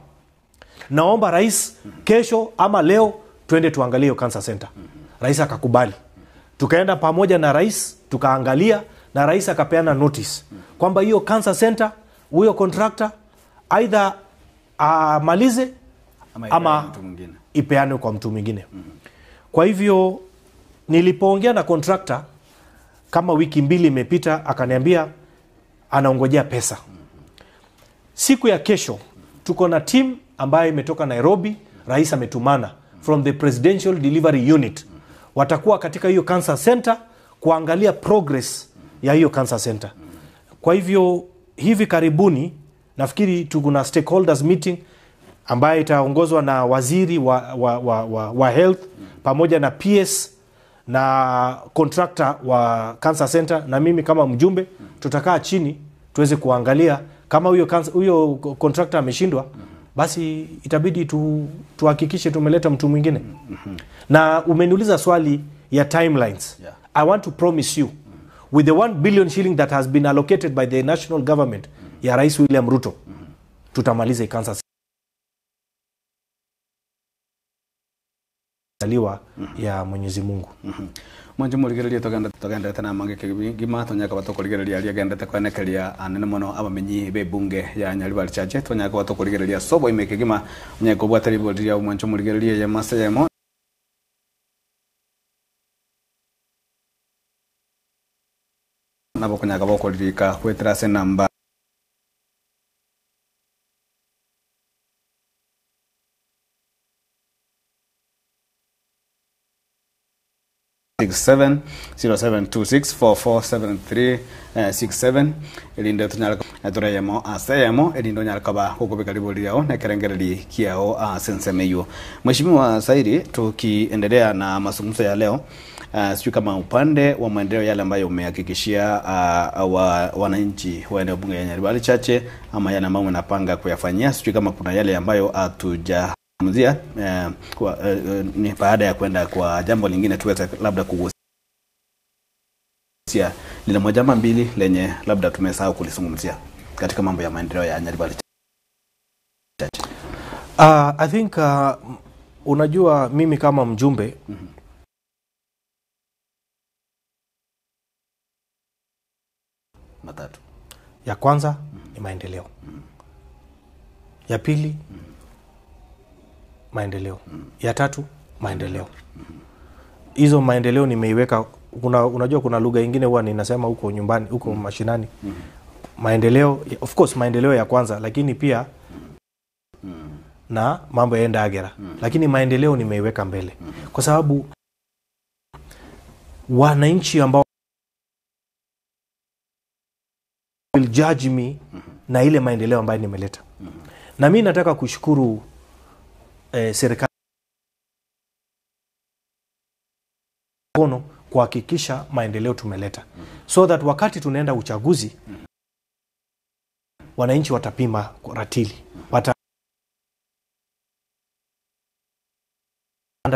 Speaker 2: Naomba rais kesho ama leo twende tuangalie hiyo Cancer Center. Rais akakubali. Tukaenda pamoja na rais, tukaangalia na rais akapeana notice kwamba hiyo Cancer Center, huyo contractor either malize ama ipeane kwa mtu mwingine. Kwa hivyo nilipoongea na contractor kama wiki 2 imepita, akaniambia anaongojea pesa. Siku ya kesho tuko na team ambayo imetoka Nairobi, rais ametumana from the Presidential Delivery Unit. Watakuwa katika hiyo Cancer Center kuangalia progress ya hiyo Cancer Center. Kwa hivyo hivi karibuni nafikiri tuko na stakeholders meeting ambayo itaongozwa na waziri wa health pamoja na PS na contractor wa Cancer Center na mimi kama mjumbe. Tutakaa chini tuweze kuangalia kama huyo contractor ameshindwa, basi itabidi tuhakikishe tumeleta mtu mwingine. Na umeniuliza swali ya timelines. I want to promise you with the 1 billion shilling that has been allocated by the national government ya Rais William Ruto, tutamaliza Cancer Center ya Mwenyezi Mungu.
Speaker 1: Mwanjo murigereria togenda tena mange kigima tonyaka batokurigereria aria gendete kwanekeria anene mono abamenyi be bunge ya Nyaribari Chache tonyaka batokurigereria sobo imekigima nyako bwatari bodia mwanjo murigereria ya masayemo nabo kunyaka bokorika kwetera se namba 0726447367 elindo tunyalaka aturayemo asayemo elindo nyalakaba kukubika liboliao na kerengereri kiao sensemeyo. Mheshimiwa Saidi, tukiendelea na mazungumzo ya leo, sio kama upande wa maendeleo yale ambayo umehakikishia wananchi wa eneo bunge ya Nyaribari Chache ama yale ambayo unapanga kuyafanyia, sio kama kuna yale ambayo hatuja mzia ni baada ya kwenda kwa jambo lingine tuweze labda kugusia lile moja ama mbili lenye labda tumesahau kulizungumzia katika mambo ya maendeleo ya Nyaribari Chache.
Speaker 2: I think unajua mimi kama mjumbe
Speaker 1: matatu.
Speaker 2: Ya kwanza ni maendeleo. Ya pili maendeleo. Ya tatu, maendeleo. Hizo maendeleo nimeiweka, unajua kuna lugha nyingine huwa ninasema huko nyumbani, huko mashinani. Maendeleo, of course maendeleo ya kwanza, lakini pia na mambo yaenda agera. Lakini maendeleo nimeiweka mbele. Kwa sababu wananchi ambao will judge me na ile maendeleo ambayo nimeleta. Na mimi nataka kushukuru serikali kuhakikisha maendeleo tumeleta. So that wakati tunaenda uchaguzi, wananchi watapima ratili.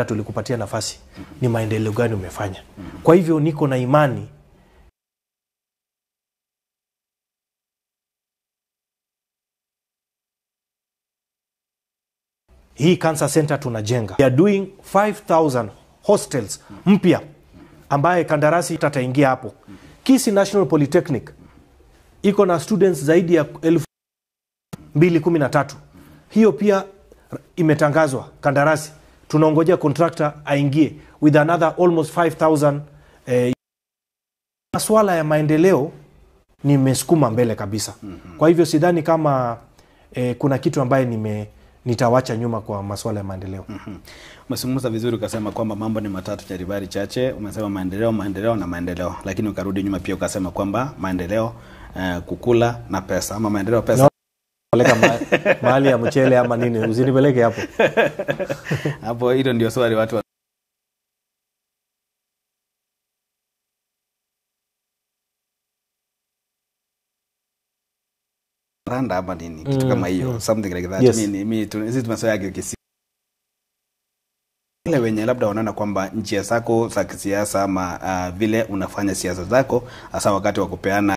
Speaker 2: Tulikupatia nafasi, ni maendeleo gani umefanya? Kwa hivyo niko na imani hii cancer center tunajenga. We are doing 5,000 hostels mpya ambaye kandarasi tataingia hapo. Kisii National Polytechnic iko na students zaidi ya 213. Hiyo pia imetangazwa kandarasi. Tunaongojea contractor aingie with another almost 5,000. Masuala ya maendeleo nimesukuma mbele kabisa. Kwa hivyo sidhani kama kuna kitu ambaye nitawacha nyuma kwa masuala ya maendeleo.
Speaker 1: Umesumuza vizuri ukasema kwamba mambo ni matatu Nyaribari Chache. Umesema maendeleo na maendeleo. Lakini ukarudi nyuma pia ukasema kwamba maendeleo, kukula na pesa. Ama maendeleo pesa.
Speaker 2: Peleka mahali ya mchele ama nini, usinipeleke hapo.
Speaker 1: Hapo hilo ndio swali watu randa ama nini, kitu kama hiyo, something like that.
Speaker 2: Yes.
Speaker 1: Mimi sisi tumesoea kisi wale wenye labda wanaona kwamba njia zako za kisiasa ama vile unafanya siasa zako hasa wakati wa kupeana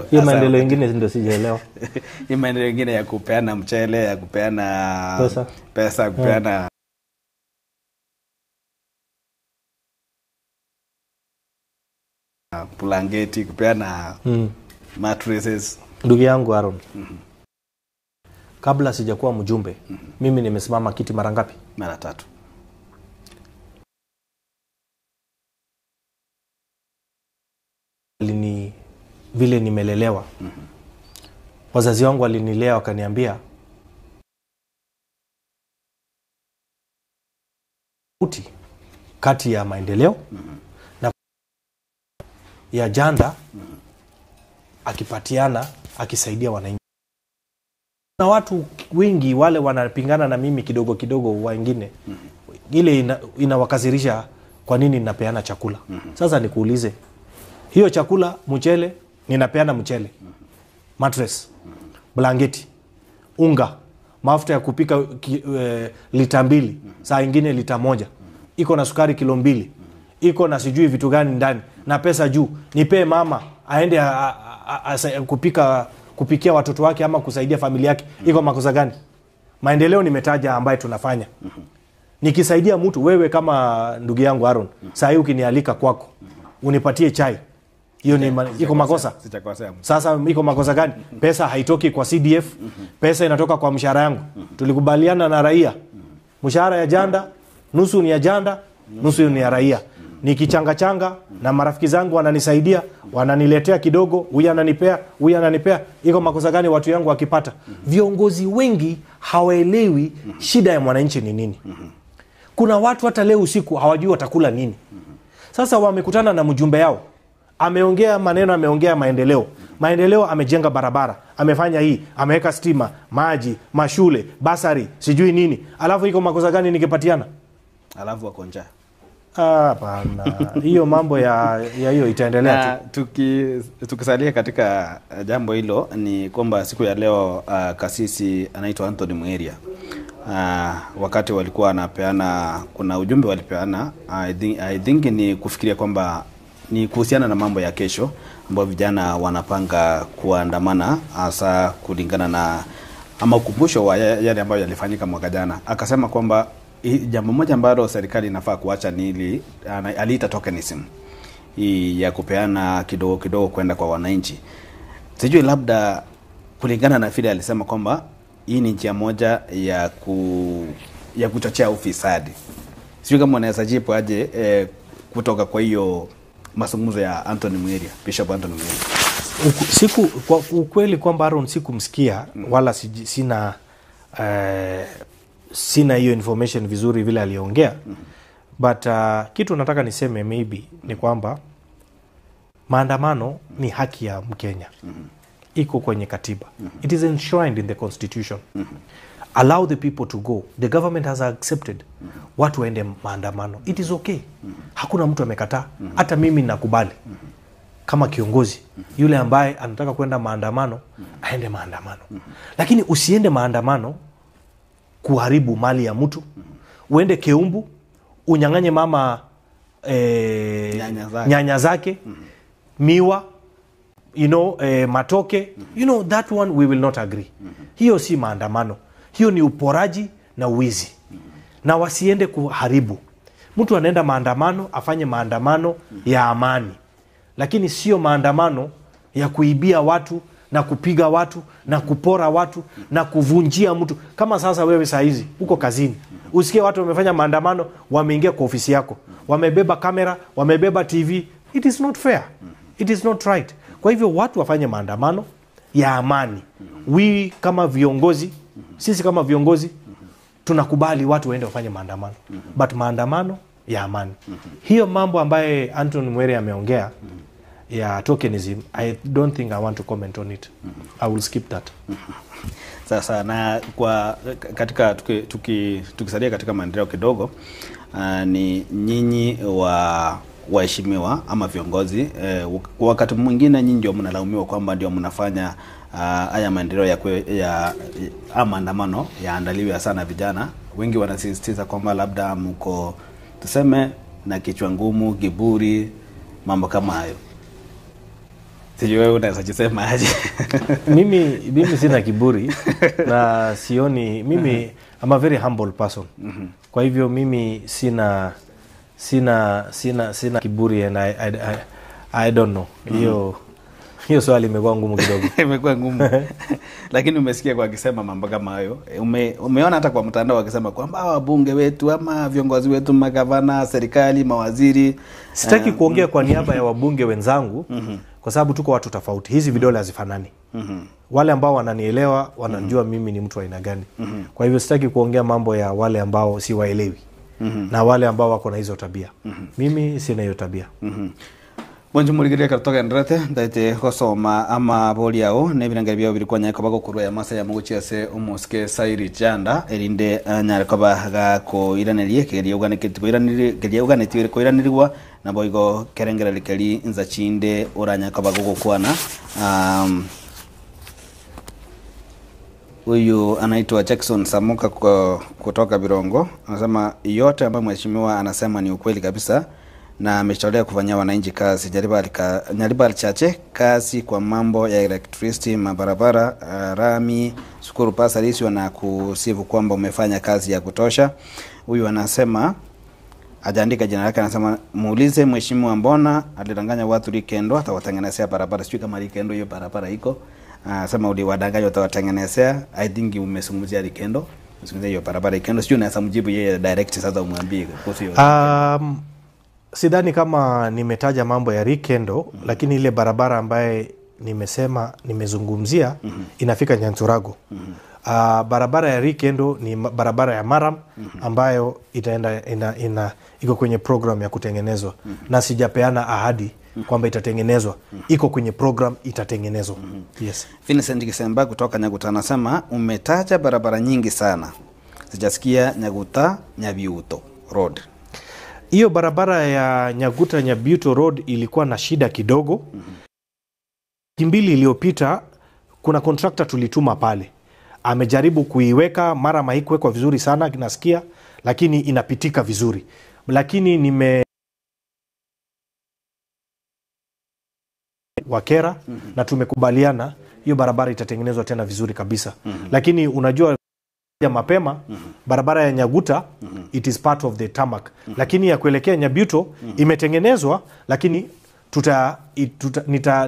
Speaker 2: hiyo maendeleo mengine ndio sijaelewa.
Speaker 1: Hiyo maendeleo mengine ya kupeana mchele, ya kupeana pesa kupeana blanketi, kupeana mattresses.
Speaker 2: Ndugu yangu Aaron, kabla sijakuwa mjumbe, mimi nimesimama kiti mara ngapi?
Speaker 1: Mara 3.
Speaker 2: Vile nimelelewa. Wazazi wangu walinilea wakaniambia kati ya maendeleo na ya janda akipatiana akisaidia wananchi. Na watu wengi wale wanapingana na mimi kidogo kidogo wengine. Ile inawakasirisha kwa nini ninapeana chakula. Sasa nikuulize, hiyo chakula, mchele, ninapeana mchele, mattress, blanketi, unga, mafuta ya kupika lita 2, saa nyingine lita 1, iko na sukari kilo 2, iko na sijui vitu gani ndani, na pesa juu. Nipe mama aende kupikia watoto wake ama kusaidia familia yake, iko makosa gani? Maendeleo nimetaja ambaye tunafanya. Nikisaidia mtu, wewe kama ndugu yangu Aaron, saa hii ukinialika kwako unipatie chai, hiyo ni iko makosa? Sasa iko makosa gani? Pesa haitoki kwa CDF, pesa inatoka kwa mshahara yangu. Tulikubaliana na raia, mshahara ya janda nusu ni ya janda, nusu ni ya raia. Nikichanga na marafiki zangu wananisaidia, wananiletea kidogo, huyu ananipea, iko makosa gani watu yangu wakipata? Viongozi wengi hawaelewi shida ya mwananchi ni nini. Kuna watu hata leo usiku hawajui watakula nini. Sasa wamekutana na mjumbe yao, ameongea maneno, ameongea maendeleo, amejenga barabara, amefanya hii, ameweka stima, maji, mashule, basari, sijui nini. Alafu iko makosa gani nikipatiana?
Speaker 1: Alafu wako njaa.
Speaker 2: Hapana. Hiyo mambo ya hiyo itaendelea tu.
Speaker 1: Tukisalia katika jambo hilo, ni kwamba siku ya leo kasisi anaitwa Anthony Muheria, wakati walikuwa wanapeana, kuna ujumbe walipeana, I think ni kufikiria kwamba ni kuhusiana na mambo ya kesho ambao vijana wanapanga kuandamana, hasa kulingana na ama ukumbusho wa yale ambayo yalifanyika mwaka jana. Akasema kwamba jambo moja ambalo serikali inafaa kuacha ni ili aliita tokenism ya kupeana kidogo kidogo kwenda kwa wananchi. Sijui labda kulingana na vile alisema kwamba hii ni njia moja ya kuchochea ufisadi. Sio kama unaweza jibu aje kutoka kwa hiyo mazungumzo ya Anthony Mweria, Bishop Anthony Mweria.
Speaker 2: Kwa ukweli kwamba Aaron sikumsikia wala sina hiyo information vizuri vile aliongea. But kitu nataka niseme maybe ni kwamba maandamano ni haki ya Mkenya. Iko kwenye katiba. It is enshrined in the constitution. Allow the people to go. The government has accepted watu waende maandamano. It is okay. Hakuna mtu amekataa. Hata mimi nakubali. Kama kiongozi, yule ambaye anataka kwenda maandamano, aende maandamano. Lakini usiende maandamano kuharibu mali ya mtu. Uende Keumbu, unyang'anye mama nyanya zake, miwa, matoke. That one we will not agree. Hiyo si maandamano. Hiyo ni uporaji na uwizi. Na wasiende kuharibu. Mtu anaenda maandamano, afanye maandamano ya amani. Lakini sio maandamano ya kuibia watu na kupiga watu na kupora watu na kuvunjia mtu. Kama sasa wewe saa hizi uko kazini, usikie watu wamefanya maandamano, wameingia kwa ofisi yako, wamebeba kamera, wamebeba TV. It is not fair. It is not right. Kwa hivyo watu wafanye maandamano ya amani. Sisi kama viongozi tunakubali watu waende wafanye maandamano. But maandamano ya amani. Hiyo mambo ambaye Anthony Mweria ameongea ya tokenism, I don't think I want to comment on it. I will skip that.
Speaker 1: Sasa na kwa katika tukisalia katika maendeleo kidogo, ni nyinyi waheshimiwa ama viongozi, wakati mwingine nyinyi ndio mnalaumiwa kwamba ndio mnafanya haya maendeleo ya maandamano yaandaliwe sana vijana. Wengi wanasisitiza kwamba labda mko tuseme na kichwa ngumu, kiburi, mambo kama hayo. Sijui wewe unaweza kusema aje?
Speaker 2: Mimi sina kiburi na sioni, mimi I'm a very humble person. Kwa hivyo mimi sina kiburi and I don't know. Hiyo swali imekuwa ngumu kidogo.
Speaker 1: Imekuwa ngumu. Lakini umesikia kwa akisema mambo kama hayo. Umeona hata kwa mtandao akisema kwamba wabunge wetu ama viongozi wetu, magavana, serikali, mawaziri.
Speaker 2: Sitaki kuongea kwa niaba ya wabunge wenzangu kwa sababu tuko watu tofauti. Hizi vidole hazifanani. Wale ambao wananielewa wanajua mimi ni mtu wa aina gani. Kwa hivyo sitaki kuongea mambo ya wale ambao si waelewi. Na wale ambao wako na hizo tabia. Mimi sina hiyo tabia.
Speaker 1: Bonjo murigiria kartoka ndrate ndaite gosoma ama boli yao nebiranga byo biri kwanya ko bagokuru ya masa ya muguchi ase umuske sairi janda erinde nyare ko baga ko iranerie keri ugane kitiko iraniri keri ugane tire ko iranirwa na boigo kerengera likeli nza chinde oranya ko bagokwana. Huyu anaitwa Jackson Samuka kutoka Birongo, anasema yote ambayo mheshimiwa anasema ni ukweli kabisa na amecholea kufanyia wananchi kazi. Nyaribali chache kazi kwa mambo ya electricity, mabarabara, rami, shukuru pasa lisi na kusifu kwamba umefanya kazi ya kutosha. Huyu anasema ajaandika jina lake, anasema muulize mheshimiwa mbona alidanganya watu Likendo atawatengenezea barabara. Sijui kama Likendo hiyo barabara iko. Sema uliwadanganya utawatengenezea. I think umesungumzia Likendo. Umesungumzia hiyo barabara Likendo. Sijui unaweza mjibu yeye direct sasa umwambie kuhusu hiyo.
Speaker 2: Sidhani kama nimetaja mambo ya Likendo, lakini ile barabara ambaye nimezungumzia inafika Nyanzurago. Barabara ya Likendo ni barabara ya Maram ambayo itaenda iko kwenye program ya kutengenezwa. Na sijapeana ahadi kwamba itatengenezwa. Iko kwenye program, itatengenezwa. Yes.
Speaker 1: Vincent Kisemba kutoka Nyaguta anasema umetaja barabara nyingi sana. Sijasikia Nyaguta Nyabiuto Road.
Speaker 2: Hiyo barabara ya Nyaguta Nyabiuto Road ilikuwa na shida kidogo. Kimbili iliyopita kuna contractor tulituma pale. Amejaribu kuiweka, mara haikuwekwa vizuri sana kinasikia, lakini inapitika vizuri. Lakini wakera na tumekubaliana hiyo barabara itatengenezwa tena vizuri kabisa. Lakini unajua ya mapema barabara ya Nyaguta it is part of the tarmac. Lakini ya kuelekea Nyabiuto imetengenezwa, lakini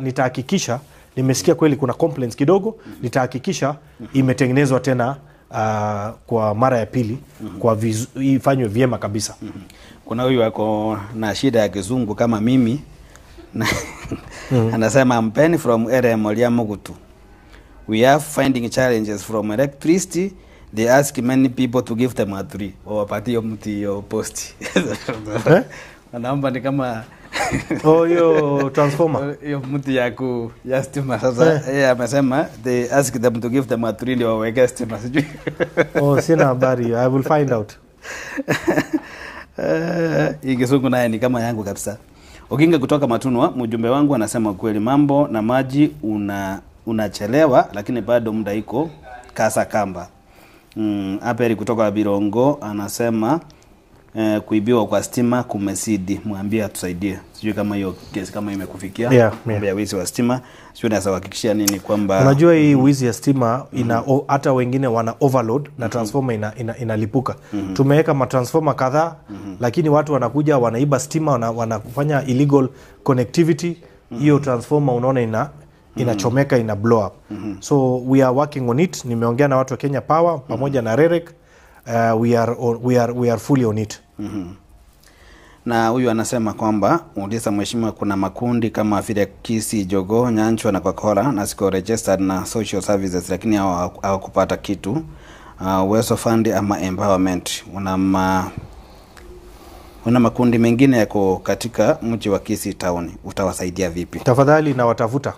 Speaker 2: nitahakikisha nimesikia kweli kuna complaints kidogo, nitahakikisha imetengenezwa tena kwa mara ya pili kwa ifanywe vyema kabisa.
Speaker 1: Kuna huyu ako na shida ya kizungu kama mimi anasema I'm Penny from area Moliamugutu. We are finding challenges from electricity. They ask many people to give them a 3 or wapatie mtu hiyo post. Wanaomba ni kama
Speaker 2: hiyo transformer
Speaker 1: hiyo mtu ya stima. Sasa yeye amesema they ask them to give them a 3 ndio waweke stima, sijui.
Speaker 2: Sina habari, I will find out.
Speaker 1: Hii kizungu naye ni kama yangu kabisa. Oginga kutoka Matunwa, mjumbe wangu anasema kweli mambo na maji unachelewa lakini bado muda iko kasa kamba. Aperi kutoka Birongo anasema kuibiwa kwa stima kumesidi, mwambie atusaidie. Sijui kama hiyo kesi kama imekufikia. Ya wizi wa stima, sijui naweza kuhakikishia nini kwamba
Speaker 2: unajua hii wizi ya stima hata wengine wana overload na transformer inalipuka. Tumeweka matransformer kadhaa, lakini watu wanakuja wanaiba stima, wanafanya illegal connectivity. Hiyo transformer unaona inachomeka, ina blow up. So we are working on it. Nimeongea na watu wa Kenya Power pamoja na REREC. We are fully on it.
Speaker 1: Na huyu anasema kwamba uliza mheshimiwa, kuna makundi kama vile Kisi, Jogo, Nyanchwa na Coca-Cola na siko registered na social services, lakini hawakupata kitu. Uwezo fund ama empowerment. Una makundi mengine yako katika mji wa Kisi town, utawasaidia vipi?
Speaker 2: Tafadhali na watafuta.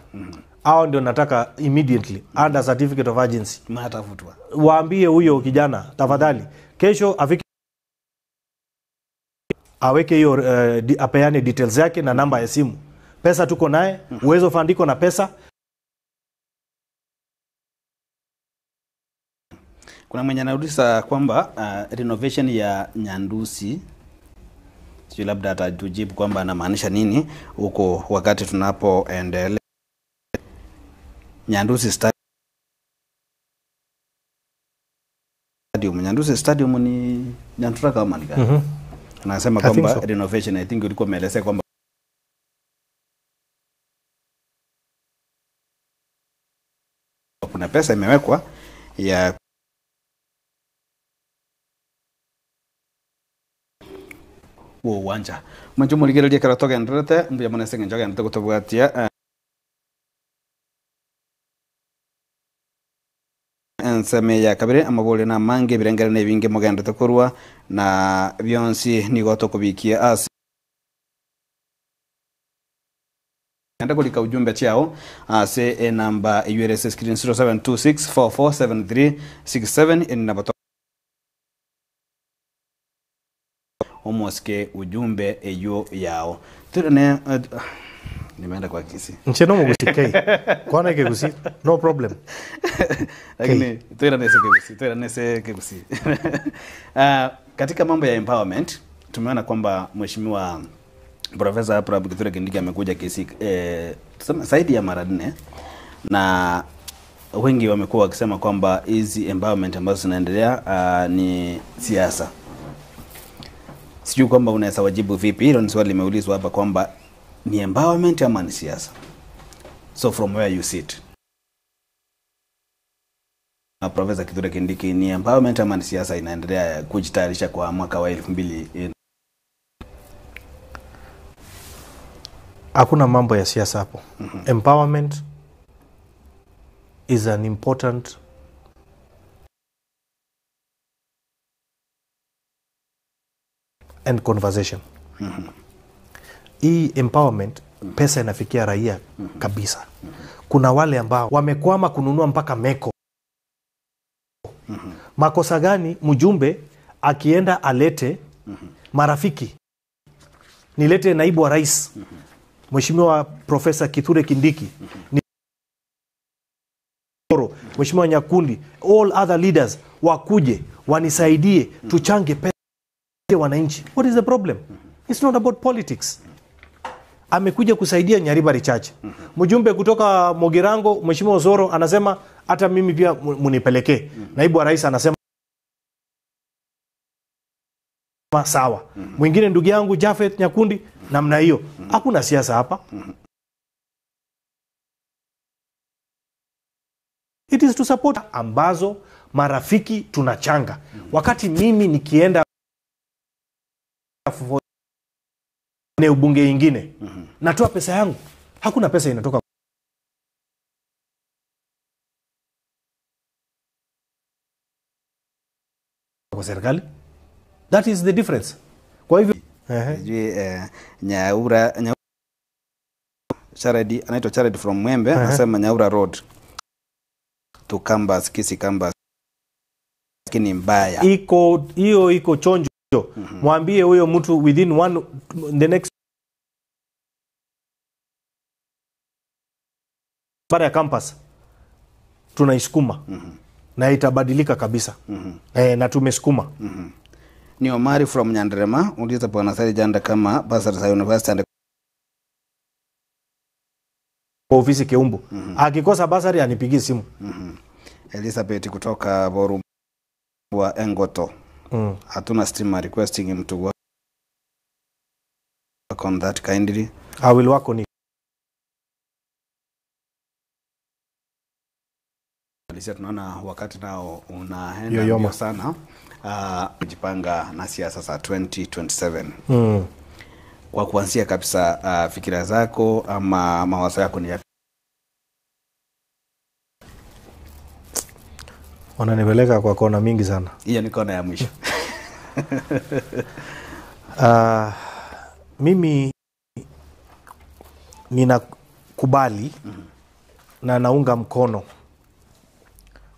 Speaker 2: Hao ndio nataka immediately under certificate of urgency.
Speaker 1: Matafutwa.
Speaker 2: Waambie huyo kijana tafadhali kesho afike, aweke hiyo apeane details yake na namba ya simu. Pesa tuko naye, Uwezo fund iko na pesa.
Speaker 1: Kuna mwenye anauliza kwamba renovation ya Nyandusi, sio labda atatujibu kwamba anamaanisha nini huko wakati tunapoendelea. Nyandusi Stadium ni Nyantura kama ni gani? Anasema kwamba renovation, I think ulikuwa umeelezea kwamba kuna pesa imewekwa ya uwanja. Mwanjumu ligerelia karatoka ndrete mbya mwanasenge njoga ndete kutobwatia enseme ya kabire amabole na mange birengere ne binge mogenda tokorwa na byonsi nigoto kubikia as enda kulika ujumbe chao ase namba URS screen 0726447367 namba omoske ujumbe eyo yao turene nimeenda kwa Kisi
Speaker 2: ncheno mugusike kwana kegusi no problem
Speaker 1: lakini tuira kegusi katika mambo ya empowerment tumeona kwamba mheshimiwa Profesa Abraham Kithure Kindiki amekuja Kisi zaidi ya mara 4 na wengi wamekuwa wakisema kwamba hizi empowerment ambazo zinaendelea ni siasa. Sijui kwamba unaweza wajibu vipi. Hilo ni swali limeulizwa hapa kwamba ni empowerment ama ni siasa. So from where you sit, Profesa Kithure Kindiki, ni empowerment ama ni siasa inaendelea kujitayarisha kwa mwaka wa 2000?
Speaker 2: Hakuna mambo ya siasa hapo. Empowerment is an important and conversation. Hii empowerment pesa inafikia raia kabisa. Kuna wale ambao wamekwama kununua mpaka meko. Makosa gani mjumbe akienda alete marafiki? Nilete naibu wa rais Mheshimiwa Profesa Kithure Kindiki, Mheshimiwa Nyakundi, all other leaders wakuje wanisaidie tuchange pesa wananchi. What is the problem? It's not about politics. Amekuja kusaidia Nyaribari Church. Mjumbe kutoka Mogirango Mheshimiwa Zoro anasema hata mimi pia munipelekee. Naibu wa rais anasema sawa. Mwingine ndugu yangu Jafet Nyakundi namna hiyo. Hakuna siasa hapa. It is to support ambazo marafiki tunachanga. Wakati mimi nikienda eneo bunge ingine, natoa pesa yangu. Hakuna pesa inatoka kwa serikali. That is the difference. Kwa hivyo
Speaker 1: Nyaura Charity, anaitwa Charity from Mwembe, anasema Nyaura Road to Kambas, Kisii Kambas kini mbaya. Iko
Speaker 2: chonjo. Mwambie huyo mtu within the next para ya campus tunaisukuma na itabadilika kabisa. Na tumesukuma.
Speaker 1: Ni Omari from Nyanderema, uliza Bwana Sari Janda kama Basari za University and
Speaker 2: ofisi Keumbu. Akikosa basari anipigie simu.
Speaker 1: Elizabeth kutoka Boru wa Engoto. Hatuna streamer requesting him to work on that kindly.
Speaker 2: I will work on it.
Speaker 1: Alisia, tunaona wakati nao unaenda mbio sana. Kujipanga na siasa za 2027. Kwa kuanzia kabisa, fikira zako ama mawazo yako ni yapi?
Speaker 2: Wananipeleka kwa kona mingi sana.
Speaker 1: Hiyo ni kona ya mwisho.
Speaker 2: Mimi ninakubali na naunga mkono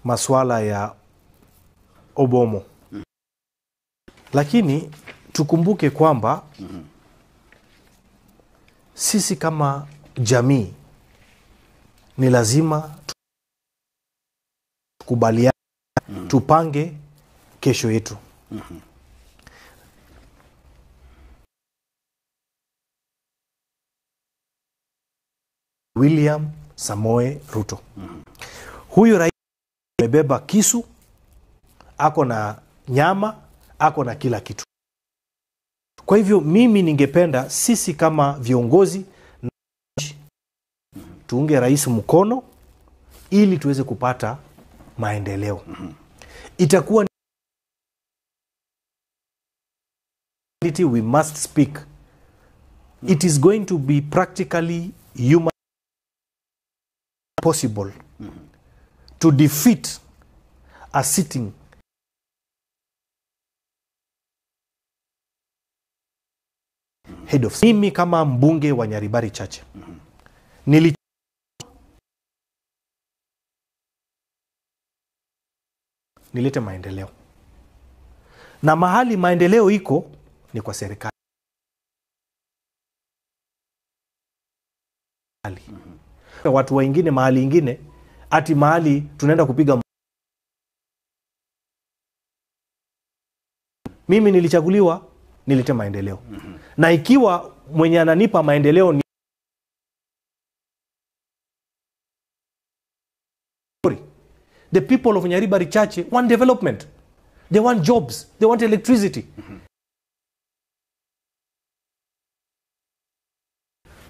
Speaker 2: masuala ya Obomo. Lakini tukumbuke kwamba sisi kama jamii ni lazima tukubaliane, tupange kesho yetu. William Samoei Ruto. Huyu rais amebeba kisu, ako na nyama, ako na kila kitu. Kwa hivyo mimi ningependa sisi kama viongozi tuunge rais mkono ili tuweze kupata maendeleo. Itakuwa we must speak. It is going to be practically human possible to defeat a sitting head of. Mimi kama mbunge wa Nyaribari Chache nilete maendeleo, na mahali maendeleo iko ni kwa serikali. Watu wengine mahali ingine ati mahali tunaenda kupiga. Mimi nilichaguliwa nilete maendeleo. Na ikiwa mwenye ananipa maendeleo ni the people of Nyaribari Chache want development. They want jobs. They want electricity.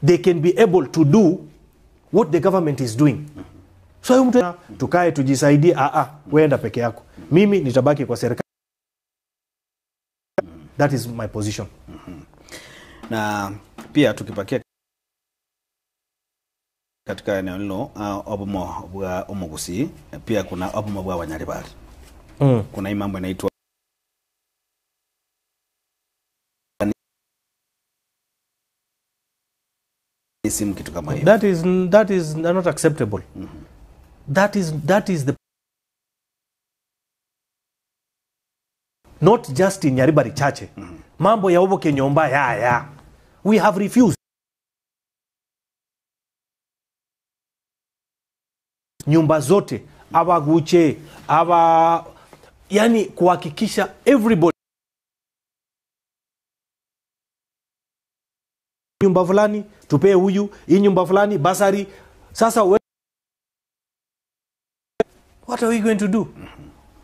Speaker 2: They can be able to do what the government is doing. So mtu tukae tujisaidie, weenda peke yako. Mimi nitabaki kwa serikali. That is my position.
Speaker 1: Na pia tukipakia katika eneo hilo Obomo wa Omogusi, pia kuna Obomo wa Nyaribari. Kuna hii mambo inaitwa simu, kitu kama hiyo.
Speaker 2: That is not acceptable. That is the not just in Nyaribari Chache. Mambo ya Oboke Nyomba ya. We have refused. Nyumba zote, abaguche, yani kuhakikisha everybody. Nyumba fulani, tupee huyu, hii nyumba fulani, basari. Sasa what are we going to do?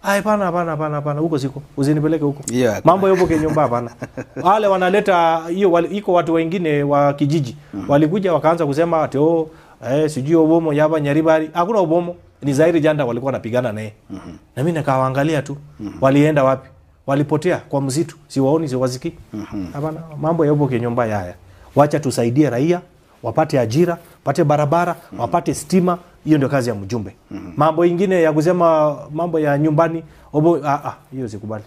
Speaker 2: Hapana, huko siko. Usinipeleke huko. Mambo ya Oboke Nyomba hapana. Wale wanaleta hiyo, iko watu wengine wa kijiji. Walikuja wakaanza kusema ati sijui Obomo yaba Nyaribari. Hakuna Obomo. ni Zairi Janda walikuwa wanapigana naye. Na mimi nikawaangalia tu. Walienda wapi? Walipotea kwa msitu. Siwaoni, siwaziki. Hapana, mambo yapo kinyumba haya. Wacha tusaidie raia, wapate ajira, wapate barabara, wapate stima. Hiyo ndio kazi ya mjumbe. Mambo ingine ya kusema mambo ya nyumbani, hiyo sikubali.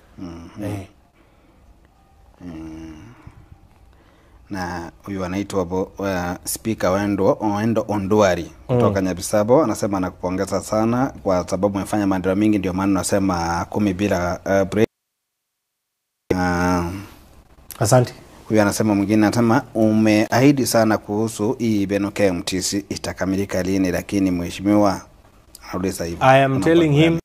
Speaker 1: Na huyu anaitwa Speaker Wendo Ondwari kutoka Nyabisabo, anasema anakupongeza sana kwa sababu umefanya maendeleo mingi, ndio maana nasema 10 bila break.
Speaker 2: Asante.
Speaker 1: Huyu anasema, mwingine anasema umeahidi sana kuhusu hii Beno KMTC itakamilika lini, lakini mheshimiwa anauliza hivi.
Speaker 2: I am telling him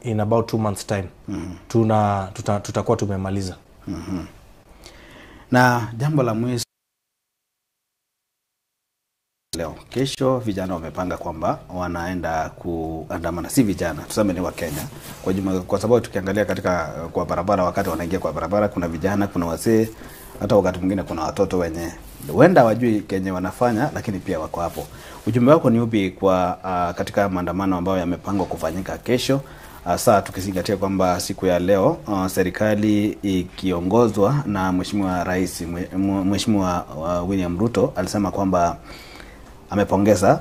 Speaker 2: in about 2 months time. Tutakuwa tumemaliza.
Speaker 1: Na jambo la mwisho leo, kesho vijana wamepanga kwamba wanaenda kuandamana, si vijana, tuseme ni wa Kenya kwa jumla, kwa sababu tukiangalia katika kwa barabara, wakati wanaingia kwa barabara kuna vijana, kuna wazee, hata wakati mwingine kuna watoto wenye huenda wajui Kenya wanafanya, lakini pia wako hapo. Ujumbe wako ni upi kwa katika maandamano ambayo yamepangwa kufanyika kesho, hasa tukizingatia kwamba siku ya leo serikali ikiongozwa na Mheshimiwa Rais Mheshimiwa William Ruto alisema kwamba amepongeza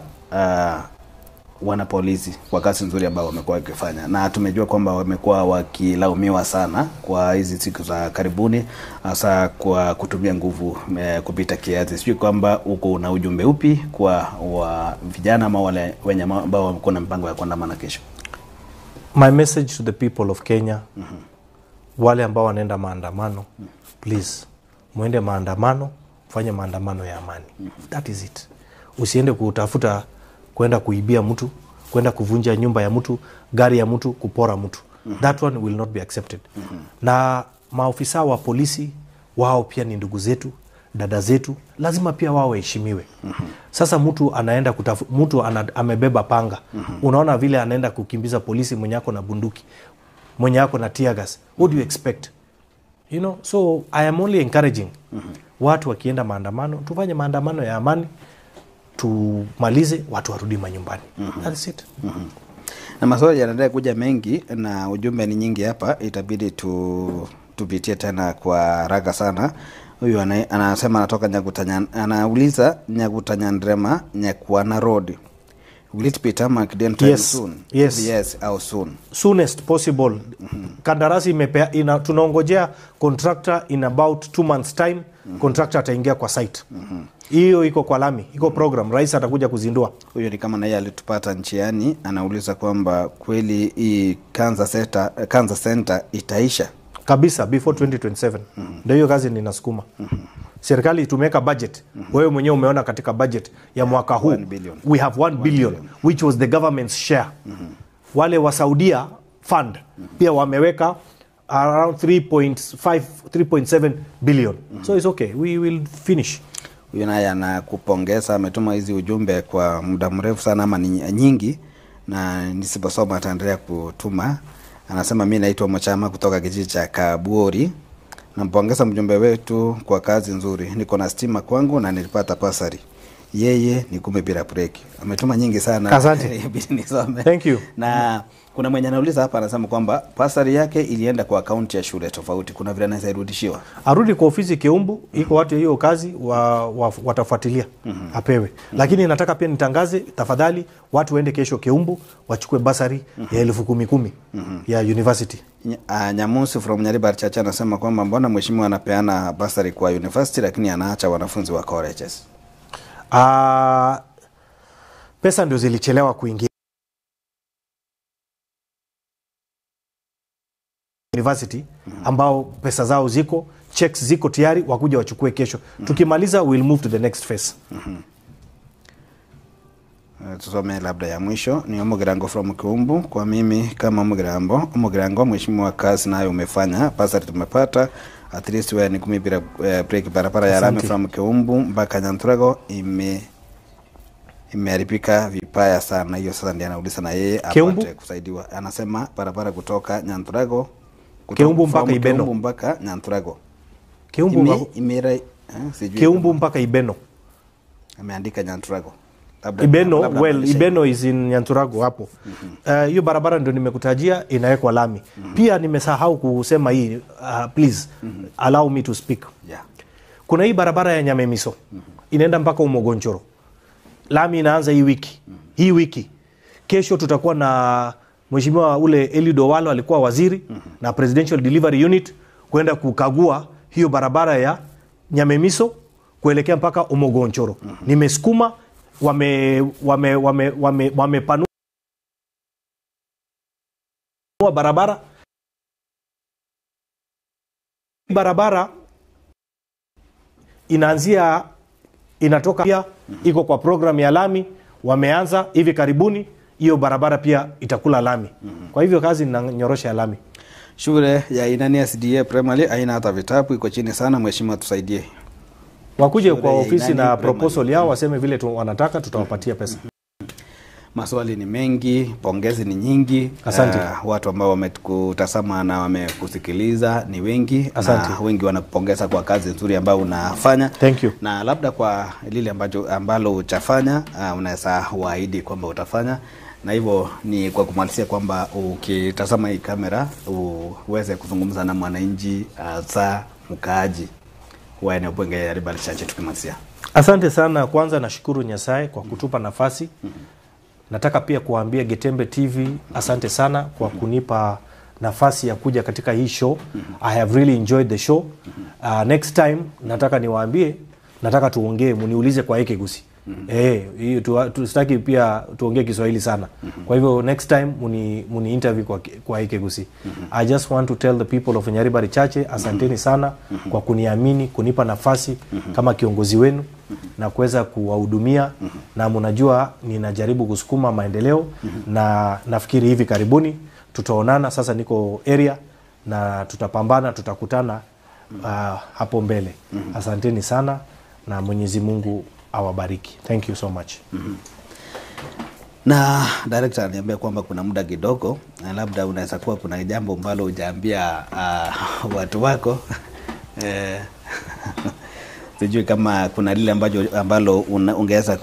Speaker 1: wanapolisi kwa kazi nzuri ambao wamekuwa wakifanya, na tumejua kwamba wamekuwa wakilaumiwa sana kwa hizi siku za karibuni, hasa kwa kutumia nguvu kupita kiasi. Sio kwamba uko na ujumbe upi kwa vijana ama wale wenye ambao wamekuwa na mpango ya kuandamana kesho?
Speaker 2: My message to the people of Kenya, wale ambao wanaenda maandamano, please muende maandamano, fanye maandamano ya amani. That is it. Usiende kutafuta kwenda kuibia mtu, kwenda kuvunja nyumba ya mtu, gari ya mtu, kupora mtu. That one will not be accepted. Na maofisa wa polisi wao pia ni ndugu zetu, dada zetu, lazima pia wao heshimiwe. Sasa mtu anaenda amebeba panga. Unaona vile anaenda kukimbiza polisi mwenye ako na bunduki, mwenye ako na tear gas. What do you expect? You know, so I am only encouraging watu wakienda maandamano, tufanye maandamano ya amani, tumalize, watu warudi manyumbani. That's it.
Speaker 1: Na maswali yanaendelea kuja mengi na ujumbe ni nyingi hapa, itabidi tupitie tena kwa haraka sana. Huyu anasema anatoka Nyagutanya, anauliza Nyagutanyandrema Nyakwana Road. Will it be tarmac time soon? Yes, how soon?
Speaker 2: Soonest possible. Kandarasi tunaongojea contractor in about 2 months time. Contractor ataingia kwa site. Hiyo iko kwa lami, iko program, rais atakuja kuzindua.
Speaker 1: Huyo ni kama naye alitupata njiani, anauliza kwamba kweli hii Cancer Center itaisha
Speaker 2: kabisa before 2027. Ndio hiyo kazi ninasukuma. Serikali tumeweka budget. Wewe mwenyewe umeona katika budget ya mwaka huu we have 1 billion which was the government's share. Wale wa Saudia fund pia wameweka around 3.7 billion. So it's okay, we will finish.
Speaker 1: Huyo naye anakupongeza, ametuma hizi ujumbe kwa muda mrefu sana ama nyingi, na nisiposoma ataendelea kutuma. Anasema mimi naitwa Mochama kutoka kijiji cha Kabuori. Nampongeza mjumbe wetu kwa kazi nzuri. Niko na stima kwangu na nilipata pasari. Yeye ni 10 bila break. Ametuma nyingi sana.
Speaker 2: Asante. Thank you.
Speaker 1: Na kuna mwenye anauliza hapa, anasema kwamba pasari yake ilienda kwa akaunti ya shule tofauti. Kuna vile anaweza irudishiwa?
Speaker 2: Arudi kwa ofisi Keumbu, iko watu hiyo kazi watafuatilia apewe. Lakini nataka pia nitangaze, tafadhali watu waende kesho Keumbu wachukue basari ya 10,000 ya university.
Speaker 1: Nyamusi from Nyaribari Chacha anasema kwamba mbona mheshimiwa anapeana basari kwa university lakini anaacha wanafunzi wa colleges?
Speaker 2: Pesa ndio zilichelewa kuingia university, ambao pesa zao ziko, checks ziko tayari, wakuja wachukue kesho. Tukimaliza we'll move to the next phase.
Speaker 1: Tusome labda ya mwisho. Ni Omugirango from Kiumbu. Kwa mimi kama Omugirango, mheshimiwa kazi nayo umefanya, pasari tumepata, at least wewe ni 10 bila break. Barabara ya lami from Kiumbu mpaka Nyantrago imeharibika vibaya sana. Hiyo sasa ndiye anauliza na yeye apate kusaidiwa. Anasema barabara kutoka Nyantrago
Speaker 2: Keumbu mpaka Ibeno.
Speaker 1: Keumbu mpaka Nyantrago.
Speaker 2: Keumbu mpaka Ibeno.
Speaker 1: Ameandika Nyantrago.
Speaker 2: Ibeno is in Nyanturago hapo. Hiyo barabara ndio nimekutajia inawekwa lami. Pia nimesahau kusema hii, please allow me to speak. Kuna hii barabara ya Nyamemiso inaenda mpaka Umogonchoro. Lami inaanza hii wiki. Kesho tutakuwa na mheshimiwa ule Eliud Owalo alikuwa waziri na Presidential Delivery Unit kwenda kukagua hiyo barabara ya Nyamemiso kuelekea mpaka Umogonchoro. Nimesukuma wamepanua barabara inatoka pia iko kwa program ya lami, wameanza hivi karibuni hiyo barabara pia itakula lami. Kwa hivyo kazi inanyorosha ya lami.
Speaker 1: Shule ya Inani SDA Primary haina hata vitabu, iko chini sana, mheshimiwa tusaidie.
Speaker 2: Wakuje kwa ofisi na proposal yao waseme vile wanataka, tutawapatia pesa.
Speaker 1: Maswali ni mengi, pongezi ni nyingi.
Speaker 2: Asante.
Speaker 1: Watu ambao wamekutazama na wamekusikiliza ni wengi.
Speaker 2: Asante.
Speaker 1: Na wengi wanakupongeza kwa kazi nzuri ambayo unafanya.
Speaker 2: Thank you.
Speaker 1: Na labda kwa lile ambalo utafanya, unaweza waahidi kwamba utafanya. Na hivyo ni kwa kumalizia kwamba ukitazama hii kamera uweze kuzungumza na mwananchi za mkaaji wa eneo bunge ya Nyaribari Chache tukimalizia.
Speaker 2: Asante sana. Kwanza nashukuru Nyasaye kwa kutupa nafasi. Nataka pia kuambia Getembe TV asante sana kwa kunipa nafasi ya kuja katika hii show. I have really enjoyed the show. Next time nataka niwaambie, nataka tuongee, muniulize kwa Ekegusi. Tusitaki pia tuongee Kiswahili sana. Kwa hivyo next time muni interview kwa Ekegusi. I just want to tell the people of Nyaribari Chache asanteni sana kwa kuniamini, kunipa nafasi kama kiongozi wenu na kuweza kuwahudumia, na mnajua ninajaribu kusukuma maendeleo na nafikiri hivi karibuni tutaonana. Sasa niko area na tutapambana, tutakutana hapo mbele. Asanteni sana na Mwenyezi Mungu awabariki. Thank you so much.
Speaker 1: Na director aliniambia kwamba kuna muda kidogo, na labda unaweza kuwa kuna jambo ambalo hujaambia watu wako. Sijui kama kuna lile ambalo ungeweza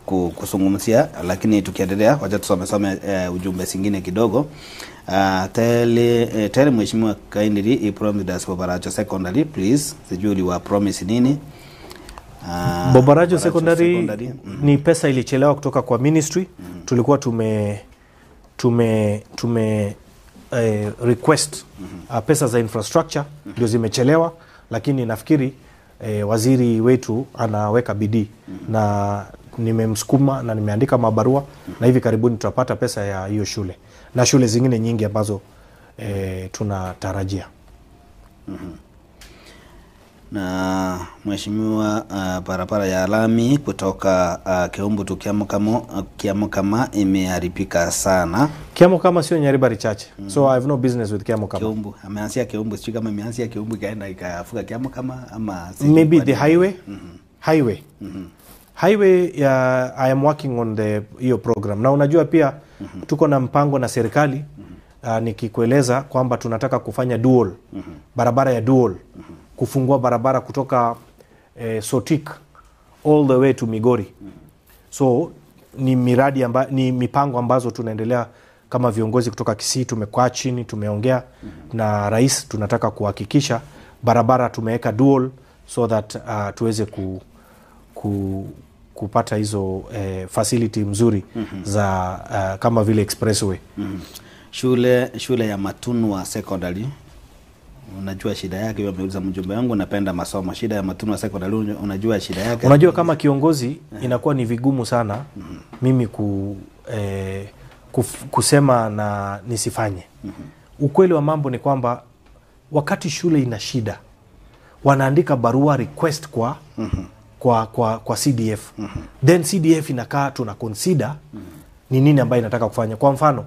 Speaker 1: kuzungumzia, lakini tukiendelea wacha tusome ujumbe singine kidogo. Tell mheshimiwa kindly he promised us Bobaracho Secondary, please. Sijui liwa promise nini?
Speaker 2: Bobaracho Secondary ni pesa ilichelewa kutoka kwa ministry. Tulikuwa tume request pesa za infrastructure ndio zimechelewa, lakini nafikiri waziri wetu anaweka bidii na nimemsukuma na nimeandika mabarua na hivi karibuni tutapata pesa ya hiyo shule na shule zingine nyingi ambazo tunatarajia.
Speaker 1: Na mheshimiwa, barabara ya lami kutoka Keumbu tu Kiamokama imeharibika sana.
Speaker 2: Kiamokama sio Nyaribari Chache. So I have no business with Kiamokama.
Speaker 1: Keumbu, ameanzia Keumbu, sio kama ameanzia Keumbu kaenda ikafuka Kiamokama ama
Speaker 2: maybe the highway. Highway, I am working on hiyo program. Na unajua pia tuko na mpango na serikali, nikikueleza kwamba tunataka kufanya dual, barabara ya dual. Kufungua barabara kutoka Sotik all the way to Migori. So ni miradi ni mipango ambazo tunaendelea kama viongozi kutoka Kisii. Tumekaa chini, tumeongea na rais, tunataka kuhakikisha barabara tumeweka dual so that tuweze kupata hizo facility mzuri za kama vile expressway.
Speaker 1: Shule ya Matunwa Secondary, unajua shida yake? Ameuliza mjumbe wangu, napenda masomo. Shida ya Matunwa Secondary unajua shida yake?
Speaker 2: Unajua kama kiongozi inakuwa ni vigumu sana mimi kusema na nisifanye. Ukweli wa mambo ni kwamba wakati shule ina shida wanaandika barua request kwa CDF. Then CDF inakaa tuna consider ni nini ambayo inataka kufanya. Kwa mfano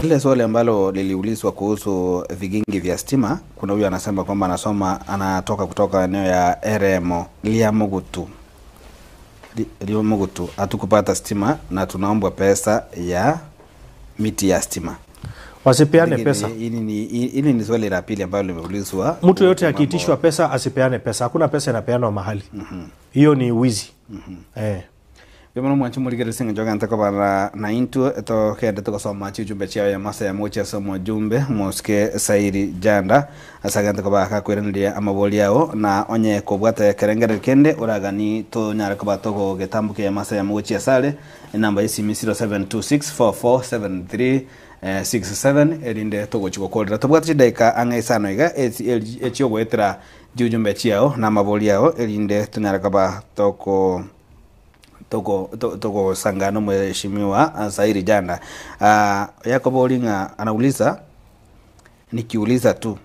Speaker 1: Ile swali ambalo liliulizwa kuhusu vigingi vya stima, kuna huyu anasema kwamba anatoka kutoka eneo ya Eremo, Liamugutu, hatukupata stima na tunaomba pesa ya miti ya stima.
Speaker 2: Wasipeane pesa.
Speaker 1: Hili ni swali la pili ambalo limeulizwa.
Speaker 2: Mtu yote akiitishwa pesa asipeane pesa. Hakuna pesa inapeanwa mahali. Hiyo ni wizi.
Speaker 1: Bimano mwanchu muligere singa joga ntako bara na intu to kende to soma chi jumbe chia ya masa ya mocha somo jumbe moske sairi janda asaga ntako ba ka kwerendia amaboli yao na onye ko bwata kerengere kende uragani to nyara ko batoko getambuke ya masa ya mocha sale namba isi 0726447367 erinde togo chiko kolera to bwata chidaika angaisano iga echio gwetera jumbe chiao na amaboli yao erinde tunyara ko batoko toko sangano mheshimiwa Sairi Janda. Yakobo Olinga anauliza, nikiuliza tu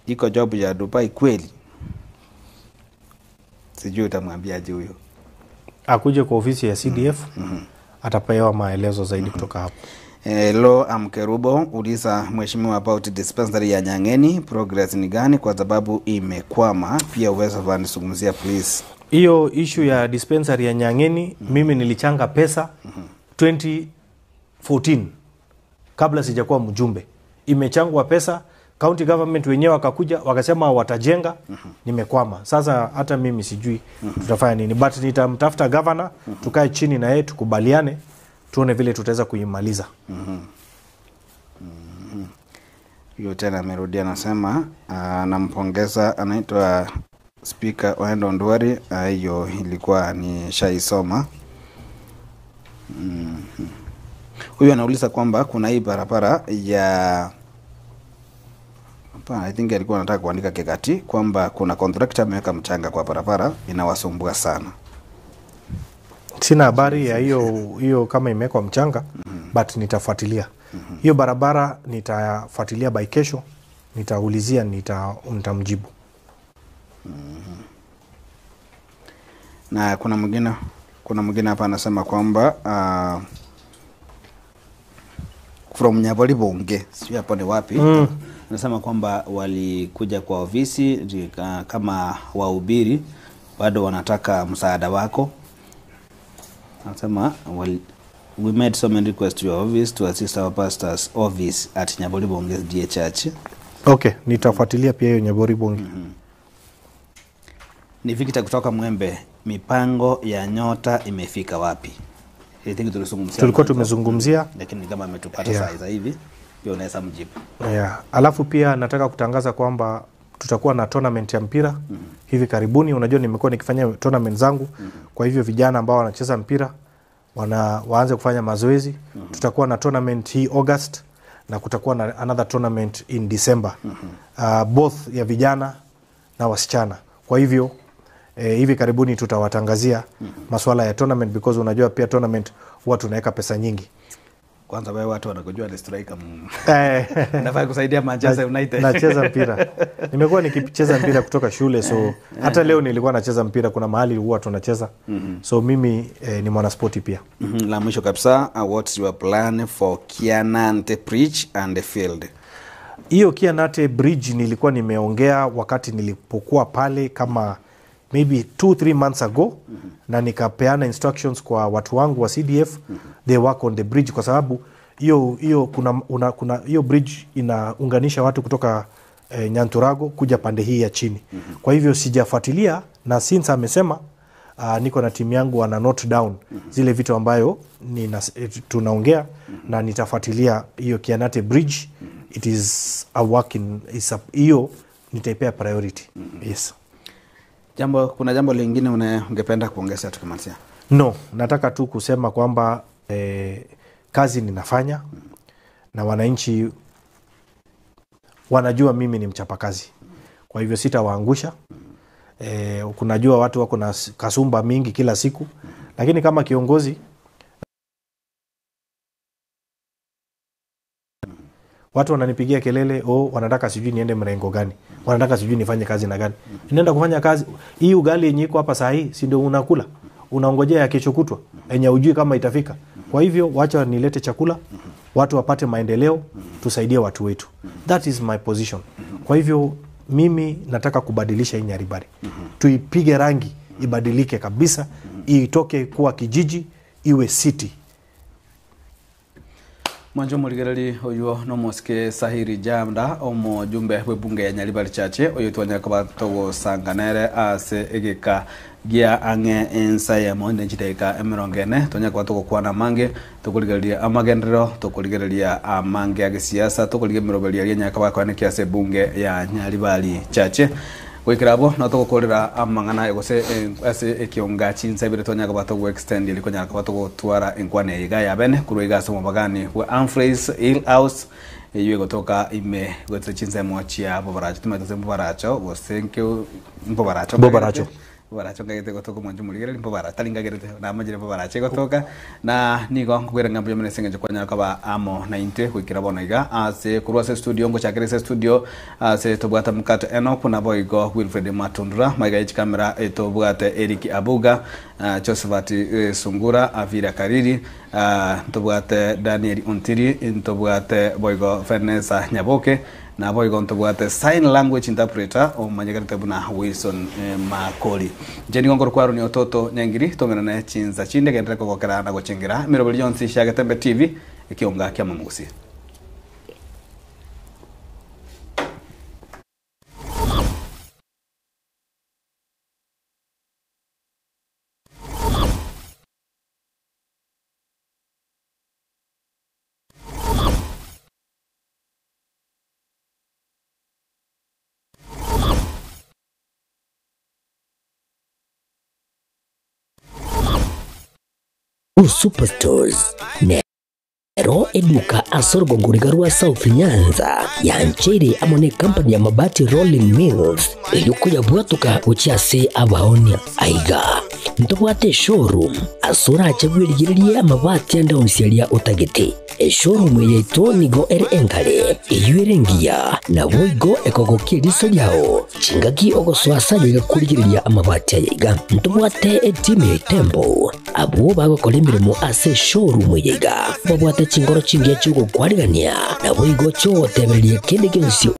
Speaker 1: iko job ya Dubai kweli? Sijui utamwambiaje huyo. Akuje
Speaker 2: kwa ofisi ya CDF atapewa maelezo zaidi kutoka hapo.
Speaker 1: Lo Amkerubo uliza mheshimiwa about dispensary ya Nyangeni, progress ni gani kwa sababu imekwama? Pia uwezo vanisungumzia please.
Speaker 2: Hiyo issue ya dispensary ya Nyangeni mimi nilichanga pesa 2014 kabla sijakuwa mjumbe. Imechangwa pesa, county government wenyewe wakakuja wakasema watajenga, nimekwama. Sasa hata mimi sijui tutafanya nini, but nitamtafuta governor tukae chini na yeye tukubaliane tuone vile tutaweza kuimaliza.
Speaker 1: Hiyo tena amerudia anasema nampongeza, anaitwa Speaker Wendo Ndwari. Hiyo ilikuwa ni shaisoma. Huyu anauliza kwamba kuna hii barabara ya I think alikuwa anataka kuandika kekati kwamba kuna contractor ameweka mchanga kwa barabara inawasumbua sana.
Speaker 2: Sina habari ya hiyo kama imewekwa mchanga, but nitafuatilia. Hiyo barabara nitafuatilia by kesho, nitaulizia, nitamjibu.
Speaker 1: Na kuna mwingine hapa anasema kwamba from Nyaboli Bonge, sio hapo ni wapi? Anasema kwamba walikuja kwa ofisi kama wahubiri, bado wanataka msaada wako. Anasema we made so many requests to your office to assist our pastor's office at Nyaboli Bonge SDA Church.
Speaker 2: Okay, nitafuatilia pia hiyo Nyaboli Bonge.
Speaker 1: Ni Victor kutoka Mwembe, mipango ya nyota imefika wapi?
Speaker 2: Tulikuwa tumezungumzia,
Speaker 1: lakini kama ametupata saa hivi pia unaweza mjibu.
Speaker 2: Alafu pia nataka kutangaza kwamba tutakuwa na tournament ya mpira hivi karibuni. Unajua nimekuwa nikifanya tournament zangu, kwa hivyo vijana ambao wanacheza mpira waanze kufanya mazoezi. Tutakuwa na tournament hii August na kutakuwa na another tournament in December. Both ya vijana na wasichana. Kwa hivyo hivi karibuni tutawatangazia masuala ya tournament, because unajua pia tournament huwa tunaweka pesa nyingi.
Speaker 1: Kwanza wewe watu wanakujua ni striker. Nafaa kusaidia Manchester United.
Speaker 2: Nacheza mpira. Nimekuwa nikicheza mpira kutoka shule, so hata leo nilikuwa nacheza mpira, kuna mahali huwa tunacheza. So mimi ni mwanaspoti pia.
Speaker 1: La mwisho kabisa, what's your plan for Kianante Bridge and the field?
Speaker 2: Hiyo Kianante Bridge nilikuwa nimeongea wakati nilipokuwa pale kama maybe 2-3 months ago, na nikapeana instructions kwa watu wangu wa CDF, they work on the bridge, kwa sababu hiyo kuna hiyo bridge inaunganisha watu kutoka Nyanturago kuja pande hii ya chini. Kwa hivyo sijafuatilia, na since amesema niko na timu yangu wana note down zile vitu ambayo tunaongea, na nitafuatilia hiyo Kianate Bridge. It is a work in hiyo nitaipea priority. Yes.
Speaker 1: Kuna jambo lingine ungependa kuongeza tukimalizia?
Speaker 2: No, nataka tu kusema kwamba kazi ninafanya na wananchi wanajua mimi ni mchapakazi. Kwa hivyo sitawaangusha. Kunajua watu wako na kasumba mingi kila siku, lakini kama kiongozi watu wananipigia kelele, wanataka sijui niende mrengo gani, wanataka sijui nifanye kazi na gani. Ninaenda kufanya kazi. Hii ugali yenye iko hapa saa hii si ndio unakula? Unaongojea ya kesho kutwa yenye hujui kama itafika. Kwa hivyo wacha nilete chakula watu wapate maendeleo, tusaidie watu wetu. That is my position. Kwa hivyo mimi nataka kubadilisha hii Nyaribari. Tuipige rangi, ibadilike kabisa, itoke kuwa kijiji, iwe city.
Speaker 1: Mwanjo muligereri oyo no moske Sahiri Jamda omo jumbe bunge ya Nyaribari chache oyo twanya kabatogo sanganere ase egeka gia ange ensaye monde njiteka emerongene tonya kwatoko kwana mange tokuligereria amagendero tokuligereria amange ya siasa tokuligemeroberia ya nyakaba kwane kiase bunge ya Nyaribari chache wikirabo no tokukorera amangana egose ase ekionga chinsabire tonya kabatogo extend iliko nya kabatogo twara enkwane iga ya bene kuruiga somo bagani we Amfrays Hill House iyo gotoka ime gotse chinsemo chia bobaracho tumaze bobaracho bosenke bobaracho baracho ngagete gotoka mwanju muligere bobara talinga gerete na majire bobaracho gotoka na nigo ngwera ngambo yamene senge kwanya kaba amo 90 kwikira bona iga ase kurwase studio ngo chakerese studio ase tobwata mkato Enoch na boygo Wilfred Matundura maiga ichi kamera etobwata Eric Abuga Josephat Sungura Avira Kariri tobwata Daniel Ontiri tobwata boygo Vanessa Nyaboke na boygo tobwata sign language interpreter o manyagarite buna Wilson Makoli jeni ngongoro kwaro ni ototo nyangiri tomena na chinza chinde gendera kokera na gochengera mirobeli Jones Shagatembe TV ikionga kya mamusi.
Speaker 3: Superstores Nero eduka asorgo ngurigarua South Nyanza ya Nchere amone company ya mabati Rolling Mills yuko ya bwatuka uchiase abaonia aiga ntobwate showroom asura achabwirigirie amabati anda onsialia utagete showroom yeto nigo engale yuerengia na boigo ekogokiriso yao chingaki ogoswasa yiga kurigiriria amabati yiga ntobwate time tembo abo bagokolemiremo ase showroom yiga babwate chingoro chingia chugo kwarigania na boigo cho teberie kende gensio